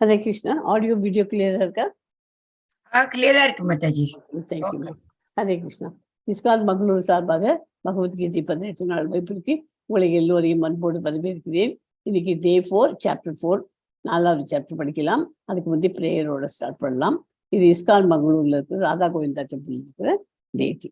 Hare Krishna. Audio video clear irukka? Clear irukku Mataji. Thank you. Hare Krishna. ISKCON Mngaluru சார்பாக பகவத்கீதை 18 நாள் வைப்பிற்கு உங்களை எல்லோரையும் அன்போடு வரவேற்கிறேன். இன்னைக்கு Day 4 Chapter 4 4வது சாப்டர் படிக்கலாம். அதுக்கு முந்தைய பிரேயரோட ஸ்டார்ட் பண்ணலாம். இது ISKCON மங்களூர்ல இருக்கிற ராதா கோவிந்தா டெம்பிள் இருக்கிற டேட்டி.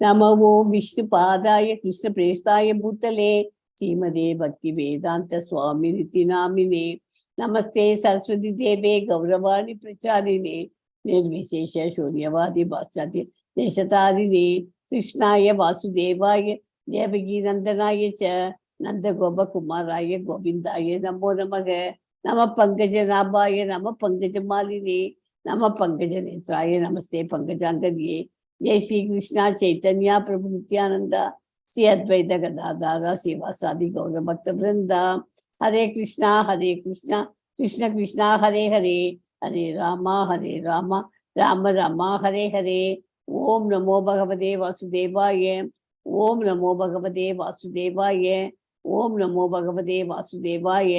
நமோ விஷ்ணு பாதாய கிருஷ்ண பிரேஷ்டாய பூத்தலே श्रीमदे भक्ति वेदांत स्वामी निति नामिने नमस्ते सरस्वती देवे गौरवाणी प्रचारिणे निर्विशेष शून्यवादी पाश्चात्य देशतारिणे कृष्णाय वासुदेवाय देवकी नंदनाय च नंद गोप कुमाराय गोविंदाय नमो नमः नमः पंकजनाभाय नमः पंकजमालिने नमः पंकजनेत्राय नमस्ते पंकजांगर्ये जय श्री कृष्णा चैतन्य प्रभु नित्यानंद श्री अद्वैत गदाधर शिवासादि गौर भक्त वृंदा हरे कृष्णा कृष्ण कृष्णा हरे हरे हरे राम राम राम हरे हरे ओम नमो भगवते वासुदेवाय ओम नमो भगवते वासुदेवाय ओम नमो भगवते वासुदेवाय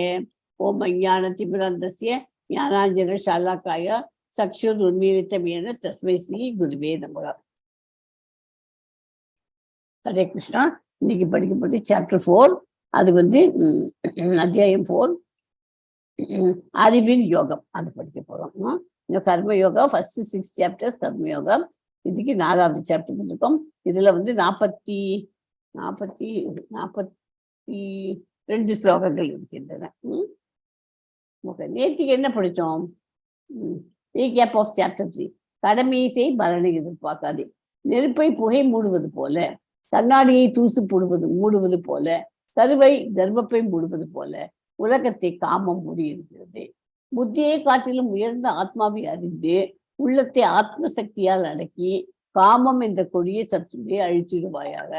ओम अज्ञानतिमिरन्धस्य ज्ञानाञ्जनशालाकाय चक्षुरुन्मीलितं येन तस्मै श्री गुरुवे नमः. ஹரே கிருஷ்ணா. இன்னைக்கு படிக்கப்பட்டு Chapter 4. அது அத்தியாயம் 4 அறிவின் யோகம். அது படிக்க போறோம். கர்ம யோகா ஃபர்ஸ்ட் 6 chapters கர்ம யோகம். இதுக்கு 4வது சாப்டர் இருக்கும். இதுல 42 ஸ்லோகங்கள் இருக்கின்றன. நேற்றுக்கு என்ன படித்தோம்? Recap of Chapter 3. கடமையை செய் பலனை எதிர்பார்க்காதே. நெருப்பை புகை மூடுவது போல, கண்ணாடியை தூசு மூடுவது போல, கருவை கர்ப்பப்பை மூடுவது போல உலகத்தை காமம் மூடியிருக்கிறது. புத்தியை காட்டிலும் உயர்ந்த ஆத்மாவை அறிந்து உள்ளத்தை ஆத்ம சக்தியால் அடக்கி காமம் என்ற கொடிய சத்துருவை அழித்திடுவாயாக.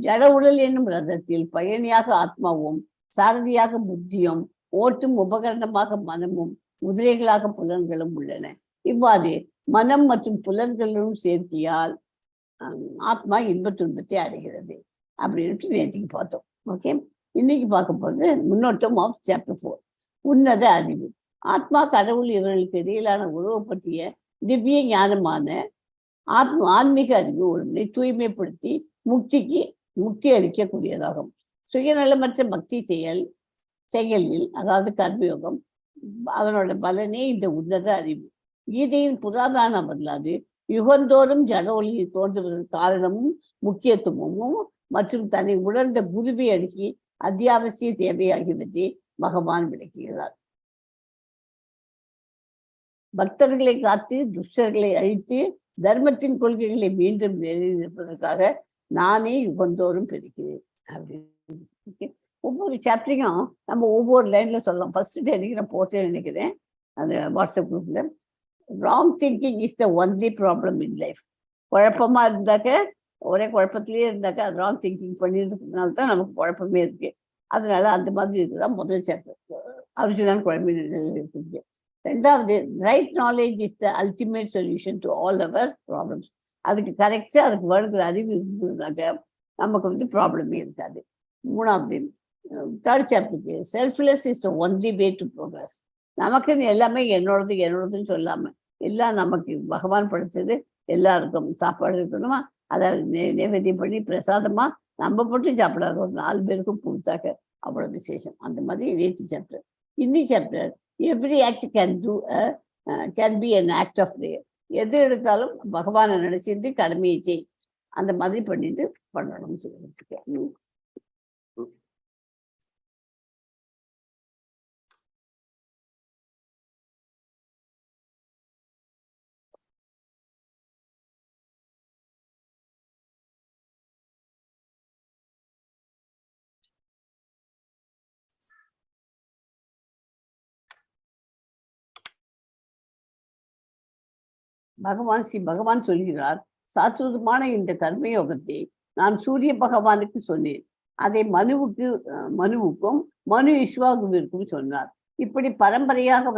ஜட உடல் என்னும் ரதத்தில் பயணியாக ஆத்மாவும் சாரதியாக புத்தியும் ஓட்டும் உபகரணமாக மனமும் குதிரைகளாக புலன்களும் உள்ளன. இவ்வாறு மனம் மற்றும் புலன்களும் சேர்க்கையால் ஆத்மா இன்ப துன்பத்தை அடைகிறது அப்படின்ட்டு நேற்றுக்கு பார்த்தோம். ஓகே, இன்னைக்கு பார்க்க போறது முன்னோட்டம் ஆஃப் Chapter 4 உன்னத அறிவு. ஆத்மா கடவுள் இவர்களுக்கு இடையிலான உறவு பற்றிய திவ்ய ஞானமான ஆன்மீக அறிவு ஒருவனை தூய்மைப்படுத்தி முக்தி அளிக்கக்கூடியதாகும். சுயநலமற்ற பக்தி செயலில் அதாவது கர்மயோகம் அதனோட பலனே இந்த உன்னத அறிவு. கீதையின் புராதான வரலாறு யுகந்தோறும் ஜட ஒளி தோன்றுவதற்கு காரணமும் முக்கியத்துவமும் மற்றும் தன்னை உணர்ந்த குருவை அணுகி அத்தியாவசிய தேவை ஆகியவற்றை பகவான் விளக்குகிறார். பக்தர்களை காத்து துஷ்டர்களை அழித்து தர்மத்தின் கொள்கைகளை மீண்டும் நிலைநிற்பதற்காக நானே யுகந்தோறும் பிரிக்கிறேன் அப்படின்னு. ஒவ்வொரு சாப்டரையும் நம்ம ஒவ்வொரு லைன்ல சொல்லலாம். ஃபர்ஸ்ட் டே போட்டேன்னு நினைக்கிறேன் அந்த வாட்ஸ்அப் குரூப்ல. Wrong thinking is the only problem in life. குழப்பமா இருந்தாக்க, ஒரே குழப்பத்திலேயே இருந்தாக்க அது ராங் திங்கிங் பண்ணியிருக்கிறதுனால தான் நமக்கு குழப்பமே இருக்கு. அதனால அந்த மாதிரி இருக்குதான் முதல் சாப்டர். அர்ஜுனன் குழம்பு இருக்குது. ரெண்டாவது, right knowledge is the ultimate solution to all our problems. அதுக்கு கரெக்டாக அதுக்கு வருகிற அறிவு இருந்ததுனாக்க நமக்கு ப்ராப்ளமே இருக்காது. மூணாவது, தேர்ட் சாப்டருக்கு selfless is the only way to progress. நமக்குன்னு எல்லாமே என்னோடதுன்னு சொல்லாம எல்லாம் நமக்கு பகவான் படைச்சது, எல்லாருக்கும் சாப்பாடு இருக்கணுமா, அதை நைவேத்தியம் பண்ணி பிரசாதமா நம்ம மட்டும் சாப்பிடாத ஒரு 4 பேருக்கும் கொடுத்தாக்க அவ்வளவு விசேஷம். அந்த மாதிரி நேற்று சாப்டர். இன்னி chapter every act can be an act of prayer. எது எடுத்தாலும் பகவானை நினைச்சிட்டு கடமையை செய், அந்த மாதிரி பண்ணிட்டு பண்ணணும்னு சொல்லிட்டு இருக்கேன். பகவான் சொல்கிறார், சாஸ்வதமான இந்த கர்மயோகத்தை நான் சூரிய பகவானுக்கு சொன்னேன், அதை மனுவுக்கும் மனு இஸ்வாகுவிற்கும் சொன்னார். இப்படி பரம்பரையாக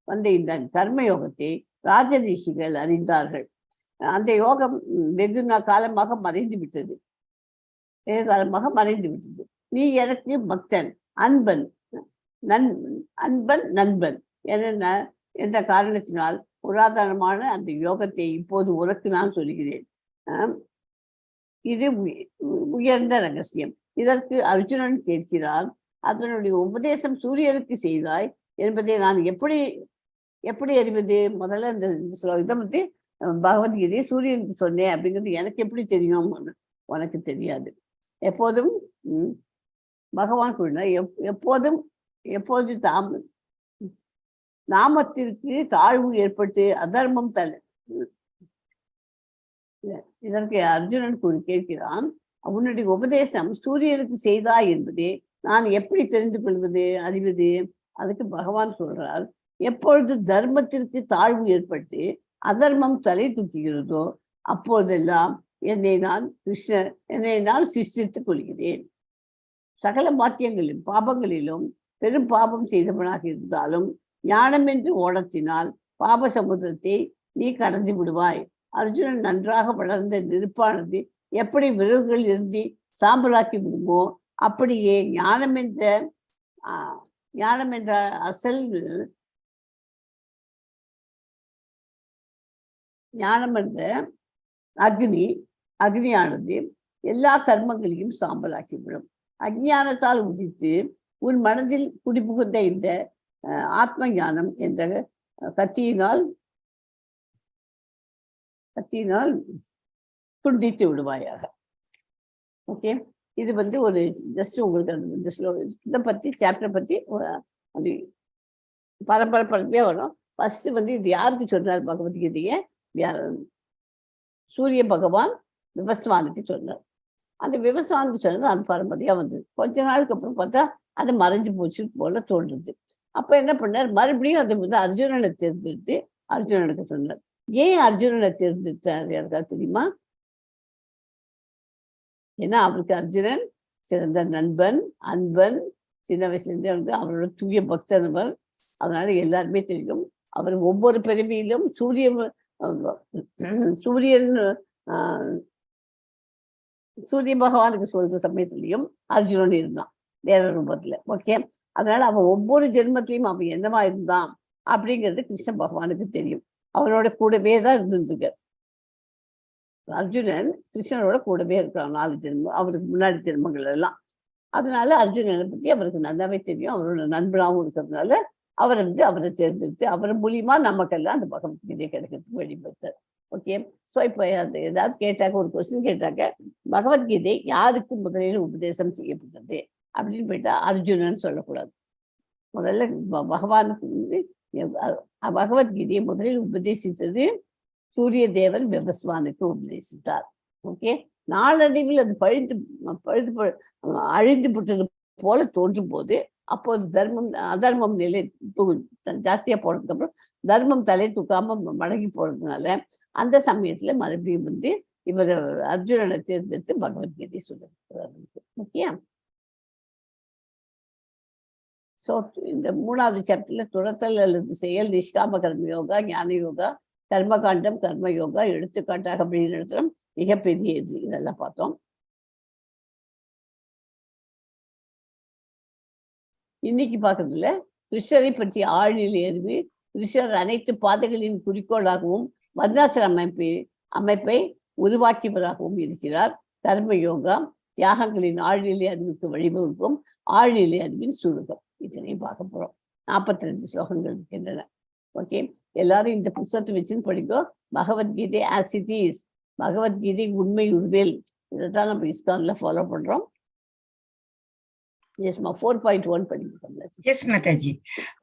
வந்த இந்த கர்மயோகத்தை ராஜ ரிஷிகள் அறிந்தார்கள். அந்த யோகம் வெகு காலமாக மறைந்து விட்டது. நீ எனக்கு பக்தன், அன்பன், நண்பன் என்ற காரணத்தினால் புராதனமான அந்த யோகத்தை இப்போது உனக்கு நான் சொல்கிறேன். இது உயர்ந்த ரகசியம். இதற்கு அர்ஜுனன் கேட்கிறான், அதனுடைய உபதேசம் சூரியனுக்கு செய்தாய் என்பதை நான் எப்படி அறிவது? முதல்ல இந்த இதை பற்றி பகவத்கீதையை சூரியனுக்கு சொன்னேன் அப்படிங்கிறது எனக்கு எப்படி தெரியும்? உனக்கு தெரியாது. எப்போதும் பகவான் கூறினார், எப்போது நாமத்திற்கு தாழ்வு ஏற்பட்டு அதர்மம் இதற்கு அர்ஜுனன் கேட்கிறான், உன்னுடைய உபதேசம் சூரியனுக்கு செய்தாய் என்பதே நான் எப்படி தெரிந்து கொள்வது, அறிவது? அதுக்கு பகவான் சொல்றார், எப்பொழுது தர்மத்திற்கு தாழ்வு ஏற்பட்டு அதர்மம் தலை தூக்குகிறதோ அப்போதெல்லாம் என்னை நான் சிருஷ்டித்துக் கொள்கிறேன். சகல பாக்கியங்களிலும் பாபங்களிலும் பெரும் பாபம் செய்தவனாக இருந்தாலும் ஞானம் என்று ஓடத்தினால் பாப சமுத்திரத்தை நீ கடந்து விடுவாய். அர்ஜுனன் நன்றாக வளர்ந்த நெருப்பானது எப்படி விறகுகள் இருந்து சாம்பலாக்கி விடுமோ அப்படியே ஞானம் என்ற அசல் ஞானம் என்ற அக்னியானது எல்லா கர்மங்களையும் சாம்பலாக்கிவிடும். அஞ்ஞானத்தால் உதித்து உன் மனதில் குடிபுகுந்த இந்த ஆத்ம ஞானம் என்ற கத்தியினால் துண்டித்து விடுவாயாக. ஓகே, இது ஒரு ஜஸ்ட் உங்களுக்கு இதை பற்றி சாப்டர் பற்றி அது பரம்பரையா வரும். ஃபர்ஸ்ட் இது யாருக்கு சொன்னார் பகவத்கீதையை? சூரிய பகவான் விவஸ்வானுக்கு சொன்னார். அந்த விவஸ்வானுக்கு சொன்னது அது பரம்பரையா வந்தது. கொஞ்ச நாளுக்கு அப்புறம் பார்த்தா அது மறைஞ்சு போச்சு போல தோன்றுது. அப்ப என்ன பண்ணார், மறுபடியும் அதை அர்ஜுனனை தேர்ந்தெடுத்து அர்ஜுனனுக்கு சொன்னார். ஏன் அர்ஜுனனை தேர்ந்தெடுத்தார் யாருக்கா தெரியுமா? ஏன்னா அவருக்கு அர்ஜுனன் சிறந்த நண்பன், அன்பன், சின்ன வயசுலேருந்தே அவரோட தூய பக்தனவர். அதனால எல்லாருமே தெரியும். அவர் ஒவ்வொரு பிறவியிலும் சூரிய பகவானுக்கு சொல்ற சமயத்திலையும் அர்ஜுனன் இருந்தான் வேற ரூபத்துல. ஓகே, அதனால அவன் ஒவ்வொரு ஜென்மத்திலையும் அவன் என்னவா இருந்தான் அப்படிங்கிறது கிருஷ்ண பகவானுக்கு தெரியும். அவரோட கூடவே தான் இருந்திருக்க. அர்ஜுனன் கிருஷ்ணனோட கூடவே இருக்கான் 4 ஜென்மம், அவருக்கு முன்னாடி ஜென்மங்கள் எல்லாம். அதனால அர்ஜுனனை பத்தி அவருக்கு நல்லாவே தெரியும். அவரோட நண்பனாகவும் இருக்கிறதுனால அவரை தேர்ந்தெடுத்து அவர் மூலியமா நமக்கெல்லாம் அந்த பகவத்கீதை கிடைக்கிறதுக்கு வழிபடுத்தார். ஓகே, ஸோ இப்போ ஏதாவது கேட்டாக்க, ஒரு கொஸ்டின் கேட்டாக்க, பகவத்கீதை யாருக்கு முதலில் உபதேசம் செய்யப்பட்டது அப்படின்னு போயிட்டா அர்ஜுனன் சொல்லக்கூடாது. முதல்ல பகவானுக்கு பகவத்கீதையை முதலில் உபதேசித்தது சூரிய தேவன் விவஸ்வானுக்கு உபதேசித்தார். ஓகே, நாளடைவில் அது அழிந்து விட்டது போல தோன்றும் போது, அப்போது அதர்மம் நிலை ஜாஸ்தியா போனதுக்கு அப்புறம் தர்மம் தலை தூக்காம மடங்கி போறதுனால அந்த சமயத்துல மறுபடியும் இவர் அர்ஜுனனை தேர்ந்தெடுத்து பகவத்கீதை சொல்லிருக்கிறார். ஓகே, ஸோ இந்த 3வது சாப்டர்ல துரத்தல் அல்லது செயல், நிஷ்காம கர்ம யோகா, ஞான யோகா, கர்மகாண்டம், கர்ம யோகா, எடுத்துக்காட்டாக அப்படின்னு நடத்துறோம் மிகப்பெரிய இது. இதெல்லாம் பார்த்தோம். இன்னைக்கு பார்க்கறதுல கிருஷ்ணரை பற்றிய ஆழ்நிலை அறிவு, கிருஷ்ணர் அனைத்து பாதைகளின் குறிக்கோளாகவும் வர்ணாசிர அமைப்பை உருவாக்கியவராகவும் இருக்கிறார். கர்ம யோகா தியாகங்களின் ஆழ்நிலை அறிவுக்கு வழிவகுக்கும் ஆழ்நிலை அறிவின் சுருக்கம். இதனையும் பார்க்க போறோம். 42 ஸ்லோகங்கள் இருக்கின்றன. ஓகே, எல்லாரும் இந்த புத்தகத்தை வச்சுன்னு படிக்கோ. Bhagavad Gita as it is, Bhagavad Gita உண்மை உருவேல், இதைத்தான் நம்ம இஸ்கான்ல ஃபாலோ பண்றோம். எஸ்மா 4.1 படிக்க. यस माताजी.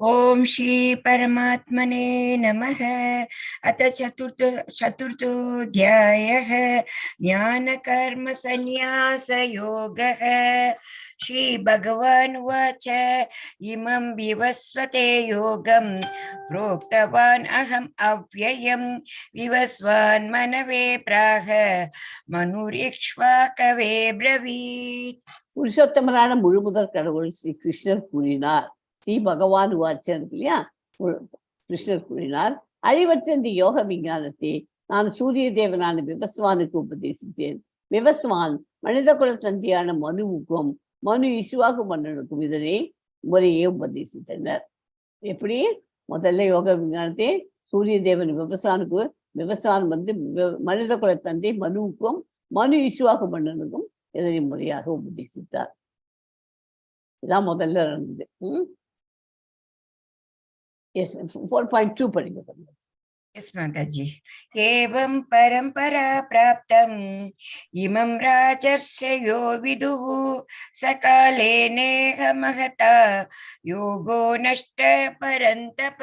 ओम श्री परमात्मने नमः. अथ चतुर्थोऽध्यायः ज्ञान कर्म संन्यास योगः. श्री भगवान् उवाच इमं विवस्वते योगं प्रोक्तवान् अहम् अव्ययं विवस्वान् मनवे प्राह मनुरिक्ष्वाकवे ब्रवीत्. புருஷோத்தமரான முழுமுதற் கடவுள் ஸ்ரீ கிருஷ்ணர் கூறினார். ஸ்ரீ பகவான் வாச்சன் இல்லையா, கிருஷ்ணர் கூறினார், அழிவற்ற இந்த யோக விஞ்ஞானத்தை நான் சூரிய தேவனான விவஸ்வானுக்கு உபதேசித்தேன். விவஸ்வான் மனித குல தந்தியான மனுவுக்கும் மனு இசுவாகு மன்னனுக்கும் இதனை முறையே உபதேசித்தனர். எப்படி? முதல்ல யோக விஞ்ஞானத்தை சூரிய தேவன் விவசானுக்கு, விவசான் மனித குல தந்தை மனுவுக்கும் மனு இசுவாகு மன்னனுக்கும் இதனை முறையாக உபதேசித்தார். இதான் முதல்ல இருந்தது. 4.2 படிக்க. यस माताजी. एवं परंपरा प्राप्तम् इमं राजर्षयो विदुः सकाले नेह महता योगो नष्ट परन्तप.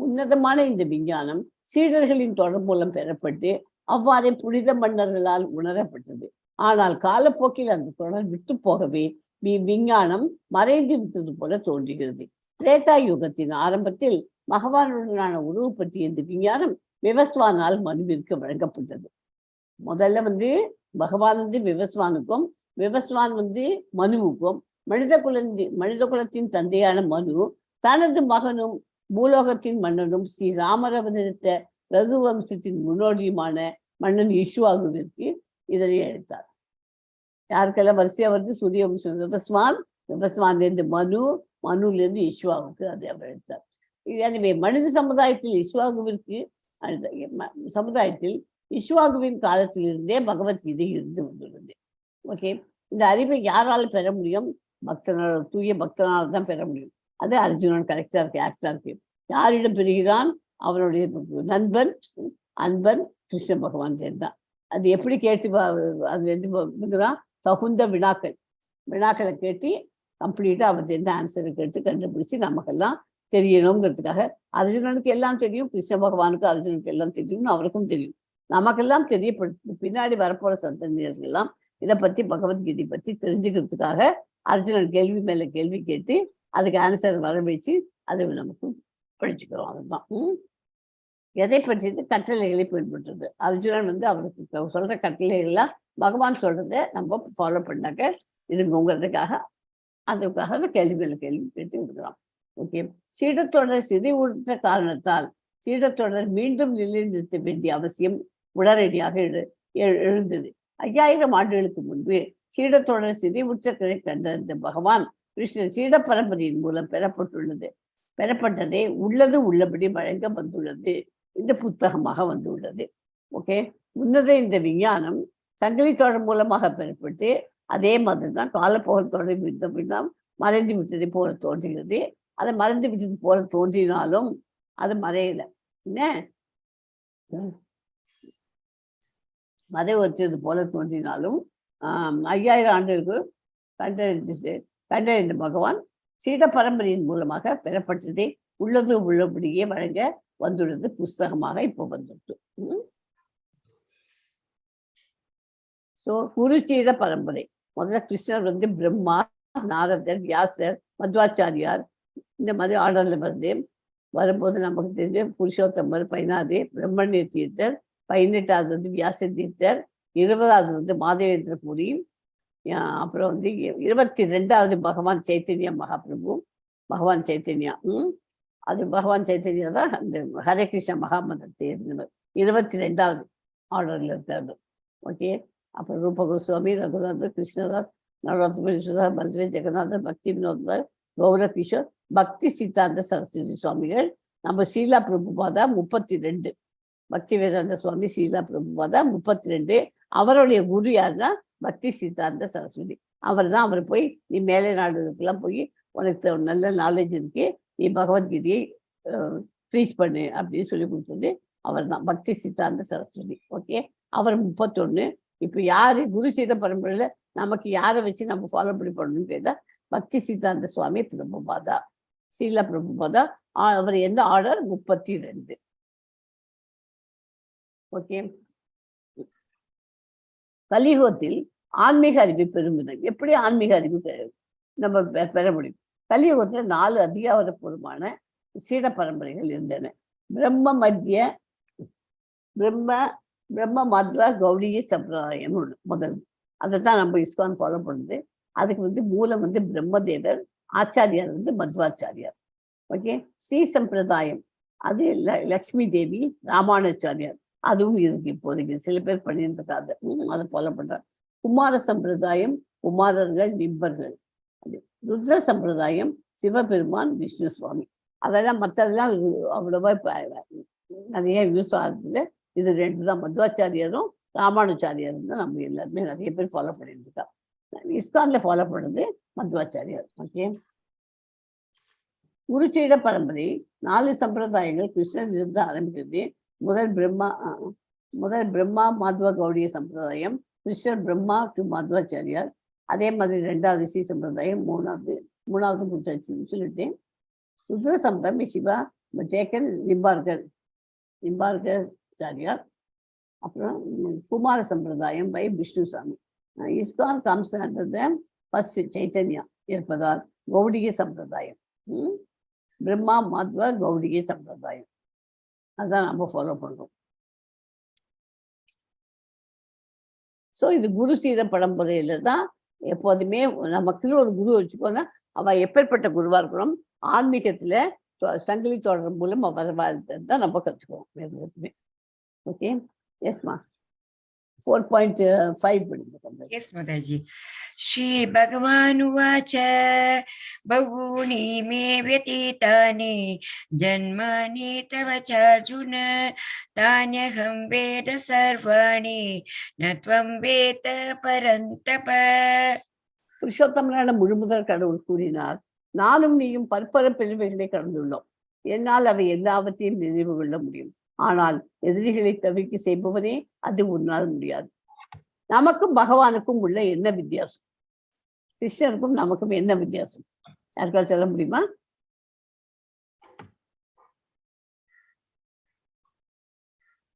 உன்னதமான இந்த விஞ்ஞானம் சீடர்களின் தொடர் மூலம் பெறப்பட்டு அவ்வாறே புனித மன்னர்களால் உணரப்பட்டது. ஆனால் காலப்போக்கில் அந்த தொடர் விட்டு போகவே விஞ்ஞானம் மறைந்து விட்டது போல தோன்றுகிறது. திரேதா யுகத்தின் ஆரம்பத்தில் பகவானுடனான உறவு பற்றிய இந்த விஞ்ஞானம் விவஸ்வானால் மனுவிற்கு வழங்கப்பட்டது. முதல்ல பகவான் விவஸ்வானுக்கும், விவஸ்வான் மனுவுக்கும், மனித குலத்தின் தந்தையான மனு தனது மகனும் பூலோகத்தின் மன்னனும் ஸ்ரீ ராமரவதரித்த ரகுவம்சத்தின் முன்னோடியுமான மன்னன் இஷ்வாகுவிற்கு இதனை அளித்தார். யாருக்கெல்லாம் வரிசையா வருது? சூரிய வம்சம் விவஸ்வான், விவஸ்வான்லேருந்து மனு, மனுலேருந்து இஷ்வாகுக்கு அதை அவர் அளித்தார். எனவே மனித சமுதாயத்தில் இஷ்வாகுவிற்கு சமுதாயத்தில் இஷ்வாகுவின் காலத்திலிருந்தே பகவத்கீதை இருந்து வந்துள்ளது. ஓகே, இந்த அறிவை யாரால் பெற முடியும்? பக்தனால், தூய பக்தனால் தான் பெற முடியும். அது அர்ஜுனன் கரெக்டா இருக்கு, ஆக்டா இருக்கு. யாரிடம் பெறுகிறான்? அவனுடைய நண்பன் அன்பன் கிருஷ்ண பகவான் தான். அது எப்படி கேட்டு அதுல தகுந்த வினாக்களை கேட்டு கம்ப்ளீட்டா அவர்கிட்ட ஆன்சரை கேட்டு கண்டுபிடிச்சு நமக்கெல்லாம் தெரியணுங்கிறதுக்காக. அர்ஜுனனுக்கு எல்லாம் தெரியும், கிருஷ்ண பகவானுக்கு அர்ஜுனுக்கு எல்லாம் தெரியும்னு அவருக்கும் தெரியும். நமக்கெல்லாம் தெரியப்படுத்தி பின்னாடி வரப்போற சந்ததியர்கள் எல்லாம் இதை பத்தி பகவத்கீதை பத்தி தெரிஞ்சுக்கிறதுக்காக அர்ஜுனன் கேள்வி மேல கேள்வி கேட்டு அதுக்கு ஆன்சர் வர வச்சு அதை நமக்கு படிச்சுக்கிறோம். அதுதான் எதை பற்றியது கட்டளைகளை பின்பற்றுறது. அர்ஜுனன் அவருக்கு சொல்ற கட்டளைகள்லாம் பகவான் சொல்றத நம்ம ஃபாலோ பண்ணாக்க இதுங்கிறதுக்காக அதுக்காக கேள்வி மேல கேள்வி கேட்டு இருக்கிறோம். ஓகே, சீடத்தொடர் சிதைவுற்ற காரணத்தால் சீடத்தொடர் மீண்டும் நிலைநிறுத்த வேண்டிய அவசியம் உடனடியாக எழுந்தது. 5000 ஆண்டுகளுக்கு முன்பு சீடத்தொடர் சிதைவுற்றதை கண்ட இந்த பகவான் கிருஷ்ணன் சீட பரம்பரையின் மூலம் பெறப்பட்டதை உள்ளது உள்ளபடி வழங்க வந்துள்ளது. இந்த புத்தகமாக வந்துள்ளது. ஓகே, முன்னதே இந்த விஞ்ஞானம் சங்கிலி தொடர் மூலமாக பெறப்பட்டு அதே மாதிரி தான் காலப்போகல் தொடர் மறைந்து விட்டதை போல தோன்றுகிறது. அதை மறைந்து விட்டது போல தோன்றினாலும் அது மறையல. என்ன மறை வச்சது போல தோன்றினாலும் 5000 ஆண்டுகளுக்கு கண்டறிந்த பகவான் சீட பரம்பரையின் மூலமாக பெறப்பட்டதை உள்ளது உள்ளபடியே வழங்க வந்துள்ளது புஸ்தகமாக இப்போ வந்துட்டு. ஸோ குருசீட பரம்பரை முதல்ல கிருஷ்ணர் பிரம்மா, நாரதர், வியாசர், மத்வாச்சாரியார் இந்த மாதிரி ஆர்டர்ல வரும்போது நமக்கு தெரிஞ்ச புருஷோத்தமர் 16, பிரம்மண்ய தீர்த்தர் 18வது வியாச தீர்த்தர், 20வது மாதவேந்திர பூரி, அப்புறம் 22வது பகவான் சைத்தன்யா மகாபிரபு, பகவான் சைத்தன்யா. அது பகவான் சைத்தன்யா தான் அந்த ஹரே கிருஷ்ண மகாமந்திரத்தை இருந்தவர் 22வது ஆர்டர்ல இருக்காரு. ஓகே, அப்புறம் ரூப கோஸ்வாமி, ரகுநாதர், கிருஷ்ணதாஸ், நவராத்திரி, பல்வே, ஜெகநாதர், பக்தி வினோதர், கௌர கிஷோர், பக்தி சித்தாந்த சரஸ்வதி சுவாமிகள், நம்ம ஷீலா பிரபுபாதா 32, பக்தி வேதாந்த சுவாமி ஷீலா பிரபுபாதா 32. அவருடைய குரு யாருன்னா பக்தி சித்தாந்த சரஸ்வதி. அவர் தான் போய் நீ மேலை நாடுகளுக்கெல்லாம் போய் உனக்கு நல்ல நாலேஜ் இருக்கு, நீ பகவத்கீதையை ப்ரீச் பண்ணு அப்படின்னு சொல்லி கொடுத்தது அவர் தான், பக்தி சித்தாந்த சரஸ்வதி. ஓகே, அவர் 31. இப்போ யாரு குரு சீட பரம்பரையில நமக்கு யாரை வச்சு நம்ம ஃபாலோ பண்ணணும்னு கேட்டா பக்தி சித்தாந்த சுவாமி பிரபுபாதா, ஸ்ரீல பிரபுபாதா. அவர் எந்த ஆர்டர்? 32. ஓகே, கலியுகத்தில் ஆன்மீக அறிவை பெறும் எப்படி ஆன்மீக அறிவு நம்ம பெற முடியும்? கலியுகத்துல 4 அதிகாரப்பூர்வமான சீட பரம்பரைகள் இருந்தன. பிரம்ம மத்திய, பிரம்ம மத்வ கௌடிய சம்பிரதாயம் ஒன்று முதல். அதை தான் நம்ம இஸ்கான் ஃபாலோ பண்ணுது. அதுக்கு மூலம் பிரம்மதேவர், ஆச்சாரியார் மத்வாச்சாரியார். ஓகே, ஸ்ரீ சம்பிரதாயம் அது லக்ஷ்மி தேவி ராமானுச்சாரியார், அதுவும் இருக்கு இப்போதைக்கு. சில பேர் பண்ணிட்டு இருக்காது, அதை ஃபாலோ பண்றாங்க. குமார சம்பிரதாயம் குமாரர்கள் நிம்பர்கள். ருத்ர சம்பிரதாயம் சிவபெருமான் விஷ்ணு சுவாமி. அதெல்லாம் மற்றதெல்லாம் அவ்வளவா நிறைய யூஸ் ஆகுது. இது 2 தான், மத்வாச்சாரியரும் ராமானுச்சாரியாரும் தான் நம்ம எல்லாருமே நிறைய பேர் ஃபாலோ பண்ணிட்டு இருக்கா. இஸ்கான்ல ஃபாலோ பண்ணுறது மத்வாச்சாரியார். ஓகே, குருச்சீட பரம்பரை 4 சம்பிரதாயங்கள் கிருஷ்ணன் இருந்து ஆரம்பிக்கிறது. முதல் பிரம்மா மாத்வ கௌடிய சம்பிரதாயம், கிருஷ்ணர் பிரம்மா டு மத்வாச்சாரியார். அதே மாதிரி 2வது ஸ்ரீ சம்பிரதாயம், மூணாவது கொடுத்தாச்சுன்னு சொல்லிட்டேன். ருத்ர சம்பிரதாயம் சிவா ஜேக்கன் நிம்பார்கர். அப்புறம் குமார சம்பிரதாயம் by Vishnuswami. ISKCON comes under the first Chaitanya இருப்பதால் கௌடிய சம்பிரதாயம், பிரம்மா மாத்வ கௌடிய சம்பிரதாயம், அதான் நம்ம ஃபாலோ பண்றோம். ஸோ இது குரு சீட பரம்பரையில தான் எப்போதுமே நமக்குன்னு ஒரு குரு வச்சுக்கோன்னா அவன் எப்பேற்பட்ட குருவா இருக்கணும், ஆன்மீகத்துல சங்கிலி தொடர் மூலம் அவர் வாழ்ந்தது தான் நம்ம கற்றுக்குவோம். ஓகே, எஸ்மா 4.5 படிங்க. எஸ் மாதாஜி. ஸ்ரீ பகவானுவாச்ச பகூனி மே வ்யதீதானி ஜன்மானி தவ சார்ஜுன தான்யஹம் வேத சர்வாணி நத்வம் வேத பரந்தப. புருஷோத்தமனான முழுமுதல் கடவுள் கூறினார், நானும் நீயும் பற்பல பிரிவுகளை கடந்துள்ளோம். என்னால் அவை எல்லாவற்றையும் நினைவு கொள்ள முடியும். ஆனால் எதிரிகளை தவிர்க்க செய்பவனே அது உன்னால் முடியாது. நமக்கும் பகவானுக்கும் உள்ள என்ன வித்தியாசம்? கிருஷ்ணருக்கும் நமக்கும் என்ன வித்தியாசம்? யாருக்காவது சொல்ல முடியுமா?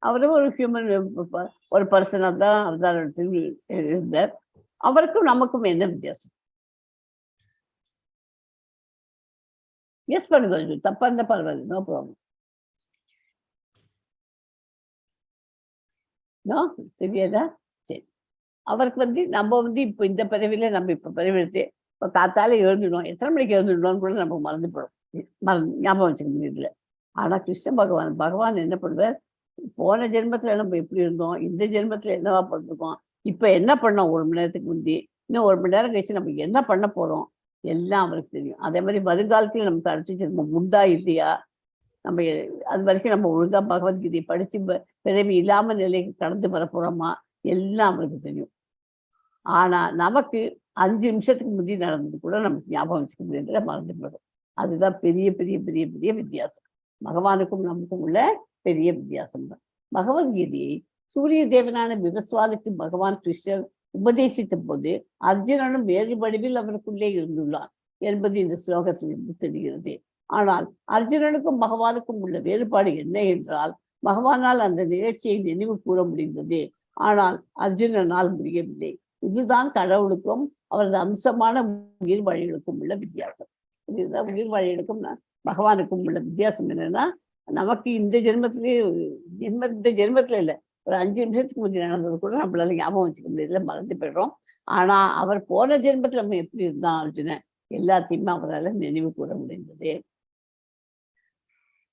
அவரும் ஒரு ஹியூமன், ஒரு பர்சனாக தான் அவதாரத்தில் இருந்தார். அவருக்கும் நமக்கும் என்ன வித்தியாசம்? எஸ் பண்ணுங்க, தப்பா இருந்தா பரவாயில்ல, நோ ப்ராப்ளம். நோ தெரியாதா? சரி, அவருக்கு நம்ம இப்போ இந்த பிறவில நம்ம இப்போ பிறவிடுத்து இப்போ காத்தால எழுந்துடும், எத்தனை மணிக்கு எழுந்துடணும்னு கூட நம்ம மறந்துப்படும், ஞாபகம் வச்சுக்க முடியல. ஆனால் கிருஷ்ண பகவான் என்ன பண்ணுவார், போன ஜென்மத்துல நம்ம எப்படி இருந்தோம், இந்த ஜென்மத்துல என்னவா பண்ணிருக்கோம், இப்போ என்ன பண்ணோம், 1 மணி நேரத்துக்கு முந்தி, இன்னும் 1 மணி நேரம் கழிச்சு நம்ம என்ன பண்ண போறோம் எல்லாம் அவருக்கு தெரியும். அதே மாதிரி வருங்காலத்தில் நமக்கு அழைச்சி ஜென்மம் உண்டா இல்லையா, நம்ம அது வரைக்கும் நம்ம ஒழுங்கா பகவத்கீதையை படிச்சு பிறவி இல்லாம நிலைக்கு கடந்து வர போறோமா எல்லாம் அவருக்கு தெரியும். ஆனா நமக்கு 5 நிமிஷத்துக்கு முந்தி நடந்தது கூட நமக்கு ஞாபகம் வச்சுக்க முடியல, மறந்து போயிடும். அதுதான் பெரிய பெரிய பெரிய பெரிய வித்தியாசம், பகவானுக்கும் நமக்கும் உள்ள பெரிய வித்தியாசம் தான். பகவத்கீதையை சூரிய தேவனான விவஸ்வானுக்கு பகவான் கிருஷ்ணர் உபதேசித்த போது அர்ஜுனனும் வேறு வடிவில் அவருக்குள்ளே இருந்துள்ளார் என்பது இந்த ஸ்லோகத்திலிருந்து தெரிகிறது. ஆனால் அர்ஜுனனுக்கும் பகவானுக்கும் உள்ள வேறுபாடு என்ன என்றால், பகவானால் அந்த நிகழ்ச்சியை நினைவு கூற முடிந்தது, ஆனால் அர்ஜுனனால் முடியவில்லை. இதுதான் கடவுளுக்கும் அவரது அம்சமான உயிர் வழிகளுக்கும் உள்ள வித்தியாசம். இதுதான் உயிர் வழிகளுக்கும் பகவானுக்கும் உள்ள வித்தியாசம். என்னன்னா, நமக்கு இந்த ஜென்மத்துல இல்லை, ஒரு 5 நிமிஷத்துக்கு முந்தைய நடந்தது கூட நம்மளால ஞாபகம் வச்சுக்க முடியல, மறந்து போயிடுறோம். ஆனா அவர் போன ஜென்மத்துல நம்ம எப்படி இருந்தான் அர்ஜுனன் எல்லாத்தையுமே அவரால் நினைவு கூற முடிந்தது.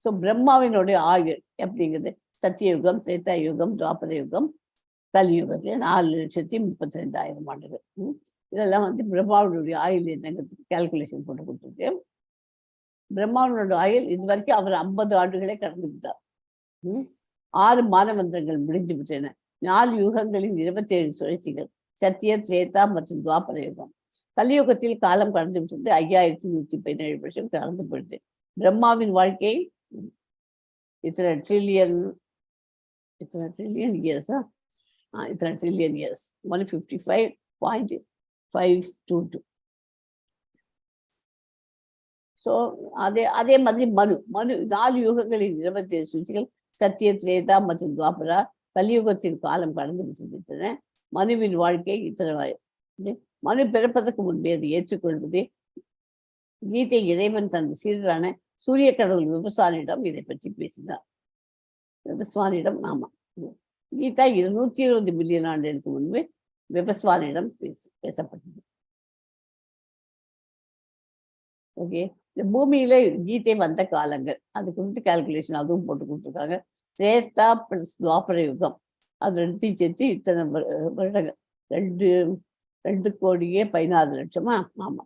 ஸோ பிரம்மாவினுடைய ஆயுள் எப்படிங்கிறது சத்தியயுகம், திரேதா யுகம், துவாபர யுகம், கலியுகத்துல 4,32,000 ஆண்டுகள். இதெல்லாம் பிரம்மாவுடைய ஆயுள் என்னங்கிறதுக்கு கால்குலேஷன் போட்டு கொடுத்துருக்கு. பிரம்மாவனுடைய ஆயுள் இது வரைக்கும் அவர் 50 ஆண்டுகளே கடந்து விட்டார். 6 மானவந்திரங்கள் முடிஞ்சு விட்டன. 4 யுகங்களின் 27 சுழற்சிகள், சத்திய, திரேதா மற்றும் துவாபர யுகம். கலியுகத்தில் காலம் கடந்து விட்டது 5117 வருஷம் கடந்து போயிடுது. பிரம்மாவின் வாழ்க்கை இத்தனை ட்ரில்லியன் இயர்ஸா இத்தனை ட்ரில்லியன் இயர்ஸ் 155.522. ஸோ அதே மாதிரி மனு 4 யுகங்களின் 27 சூழ்ச்சிகள் சத்திய, திரேதா மற்றும் துவாபரா கலியுகத்தின் காலம் கடந்து விட்டன. மனுவின் வாழ்க்கை இத்தனை. மனு பிறப்பதற்கு முன்பே அதை ஏற்றுக்கொள்வதே கீதை இறைவன் தன் சீடரான சூரிய கடவுள் விவசாயிடம் இதை பற்றி பேசினார். விவஸ்வானிடம், ஆமா, கீதா 120 மில்லியன் ஆண்டுகளுக்கு முன்பு விவஸ்வானிடம் பேசப்பட்டது. ஓகே, இந்த பூமியில கீதை வந்த காலங்கள் அது குறித்து கால்குலேஷன் அதுவும் போட்டு கொடுத்துருக்காங்க. திரேதா பிளஸ் துவாபர யுகம் அது ரெண்டுத்தையும் சேர்த்து இத்தனை வருடங்கள் 2,14,00,000. ஆமா,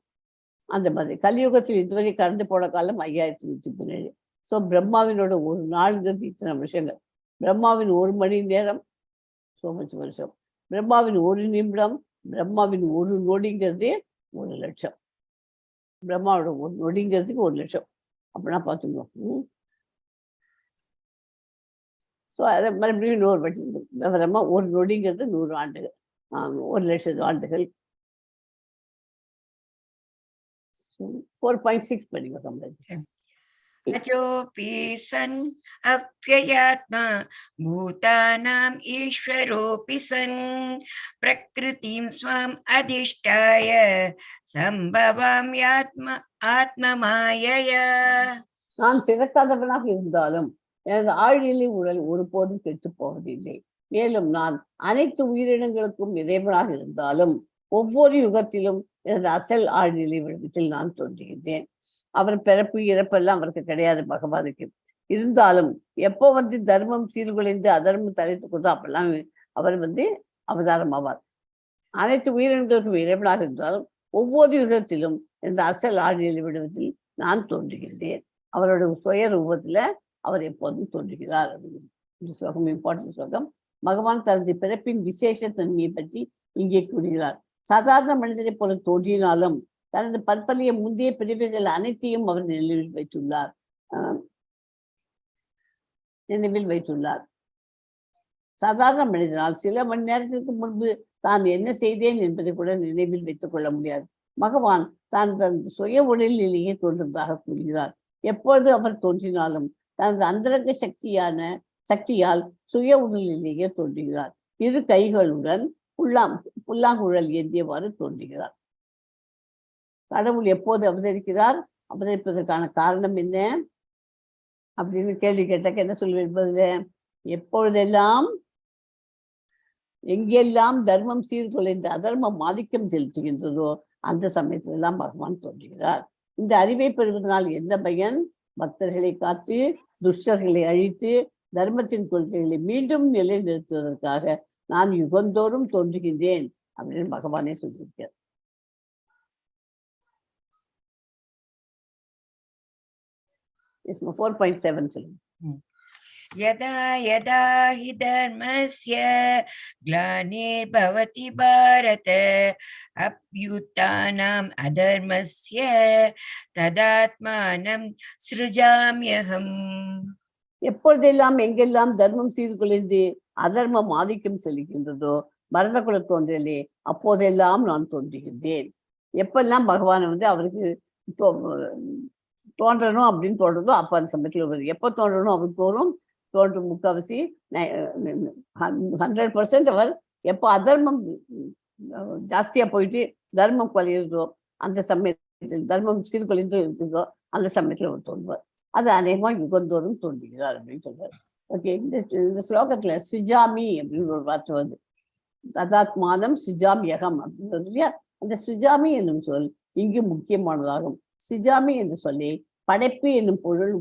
அந்த மாதிரி. கலியுகத்தில் இதுவரை கடந்து போன காலம் 5,117. ஸோ பிரம்மாவினோட ஒரு நாளுங்கிறது இத்தனை வருஷங்கள். பிரம்மாவின் 1 மணி நேரம் ஸோ மச் வருஷம். பிரம்மாவின் 1 நிமிடம், பிரம்மாவின் 1 நொடிங்கிறதே 1,00,000. பிரம்மாவோட 1 நொடிங்கிறதுக்கு 1,00,000. அப்படின்னா பார்த்துக்கோ. ஸோ அதை மறுபடியும் 100 பட்ச விவரமா 1 நொடிங்கிறது 100 ஆண்டுகள், 1,00,000 ஆண்டுகள். 4.6 படிங்க கம்பெனி. अजोऽपि सन् अव्ययात्मा भूतानाम् ईश्वरोऽपि सन् प्रकृतिं स्वाम् अधिष्ठाय सम्भवाम्यात्ममायया. நான் பிறக்காதவனாக இருந்தாலும் எனது ஆழ்நிலை உடல் ஒருபோதும் கெட்டு போவதில்லை. மேலும் நான் அனைத்து உயிரினங்களுக்கும் இறைவனாக இருந்தாலும் ஒவ்வொரு யுகத்திலும் எனது அசல் ஆழ்நிலை வடிவத்தில் நான் தோன்றுகின்றேன். அவர் பிறப்பு இறப்பெல்லாம் அவருக்கு கிடையாது, பகவானுக்கு. இருந்தாலும் எப்போ தர்மம் சீர்குலைந்து அதர்மம் தலைத்துக் கொண்டு அப்பெல்லாம் அவர் அவதாரம் ஆவார். அனைத்து உயிரினங்களுக்கும் இறைவனாக இருந்தாலும் ஒவ்வொரு யுகத்திலும் எனது அசல் ஆழ்நிலை வடிவத்தில் நான் தோன்றுகின்றேன். அவரோட சுய ரூபத்துல அவர் எப்போதும் தோன்றுகிறார். இந்த ஸ்லோகம் இம்பார்ட்டன்ட் ஸ்லோகம். பகவான் தனது பிறப்பின் விசேஷ தன்மையை பற்றி இங்கே கூறுகிறார். சாதாரண மனிதரை போல தோன்றினாலும் தனது பற்பலிய முந்தைய பிரிவுகள் அனைத்தையும் அவர் நினைவில் வைத்துள்ளார். சாதாரண மனிதனால் சில மணி நேரத்திற்கு முன்பு தான் என்ன செய்தேன் என்பதை கூட நினைவில் வைத்துக் கொள்ள முடியாது. பகவான் தான் தனது சுய உடலிலேயே தோன்றுவதாக கூறுகிறார். எப்பொழுது அவர் தோன்றினாலும் தனது அந்தரங்க சக்தியால் சுய உடலிலேயே தோன்றுகிறார். 2 கைகளுடன் புல்லாங்குழல் ஏந்தியவாறு தோன்றுகிறார். கடவுள் எப்போது அவதரிப்பதற்கான காரணம் என்ன அப்படின்னு கேள்வி கேட்டாக்க என்ன சொல்வது? எப்பொழுதெல்லாம் எங்கெல்லாம் தர்மம் சீர்குலைந்து அதர்மம் ஆதிக்கம் செலுத்துகின்றதோ அந்த சமயத்திலெல்லாம் பகவான் தோன்றுகிறார். இந்த அறிவை பெறுவதனால் என்ன பயன்? பக்தர்களை காத்து துஷ்டர்களை அழித்து தர்மத்தின் கொள்கைகளை மீண்டும் நிலைநிறுத்துவதற்காக நான் யுகந்தோறும் தோன்றுகின்றேன் அப்படின்னு பகவானே சொல்லியிருக்கார். Yes, 4.7 சொல்லுங்க. यदा यदा हि धर्मस्य ग्लानिर्भवति भारत अभ्युत्थानम् अधर्मस्य तदात्मानं सृजाम्यहम्. எப்பொழுதெல்லாம் எங்கெல்லாம் தர்மம் சீர்குலைந்து அதர்மம் ஆதிக்கம் செலுகின்றதோ மரத குல தோன்றலே அப்போதெல்லாம் நான் தோன்றுகின்றேன். எப்பெல்லாம் பகவான் அவருக்கு தோன்றணும் அப்படின்னு தோன்றதோ அப்ப அந்த சமயத்தில் வருது. எப்போ தோன்றணும் அவருக்கு தோன்றும் முக்காவாசி 100% அவர் எப்போ அதர்மம் ஜாஸ்தியா போயிட்டு தர்மம் குறையுதோ அந்த சமயத்தில், தர்மம் சீர்குலைந்து இருந்ததோ அந்த சமயத்தில் அவர் தோன்றுவார். அது அநேகமா யுகந்தோறும் தோன்றுகிறார் அப்படின்னு சொல்றாரு. ஓகே, இந்த ஸ்லோகத்துல சிஜாமி அப்படின்னு ஒரு வார்த்தை வருது. ததாத்மானம் சிஜாம் யகம் அப்படின்றது இல்லையா? அந்த சிஜாமி என்னும் சொல் இங்கு முக்கியமானதாகும். சிஜாமி என்று சொல்லி படைப்பு என்னும் பொருள்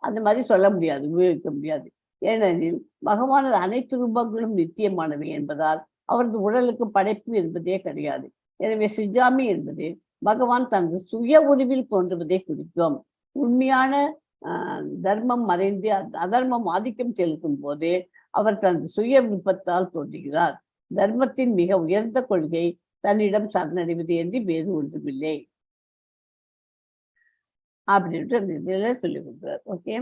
அந்த மாதிரி சொல்ல முடியாது, உபயோகிக்க முடியாது. ஏனெனில் பகவானது அனைத்து ரூபங்களும் நித்தியமானவை என்பதால் அவரது உடலுக்கு படைப்பு என்பதே கிடையாது. எனவே சிஜாமி என்பது பகவான் தனது சுய உருவில் தோன்றுவதை குறிக்கும். உண்மையான தர்மம் மறைந்து அதர்மம் ஆதிக்கம் செலுத்தும் போது அவர் தனது சுய விருப்பத்தால் தோன்றுகிறார். தர்மத்தின் மிக உயர்ந்த கொள்கை தன்னிடம் சரணடைவது என்று வேறு ஒன்றுமில்லை. அப்படின்ட்டு அந்த இதில் சொல்லி கொடுக்குறாரு. ஓகே,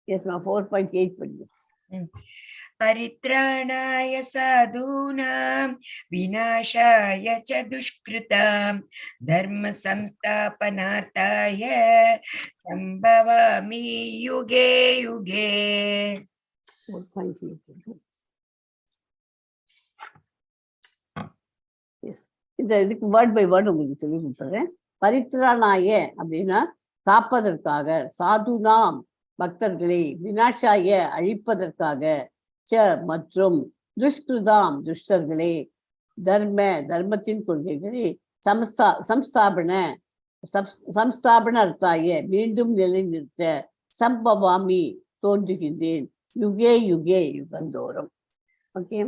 எஸ்மா 4.8 படிங்க. परित्राणाय साधूनां विनाशाय च दुष्कृतां धर्म संस्थापनार्थाय संभवामि युगे युगे. 4.8. எஸ், இந்த இதுக்கு வேர்ட் பை வேர்டு உங்களுக்கு சொல்லி கொடுத்துறேன். பரித்ராணாய அப்படின்னா காப்பதற்காக, சாதுனாம் பக்தர்களை, வினாஷாய அழிப்பதற்காக, ச மற்றும் துஷ்கிருதாம் துஷ்டர்களே, தர்மத்தின் கொள்கைகளை, சம்ஸ்தாபன அர்த்தாய மீண்டும் நிலைநிறுத்த, சம்பவாமி தோன்றுகின்றேன், யுகே யுகே யுகந்தோறும். ஓகே,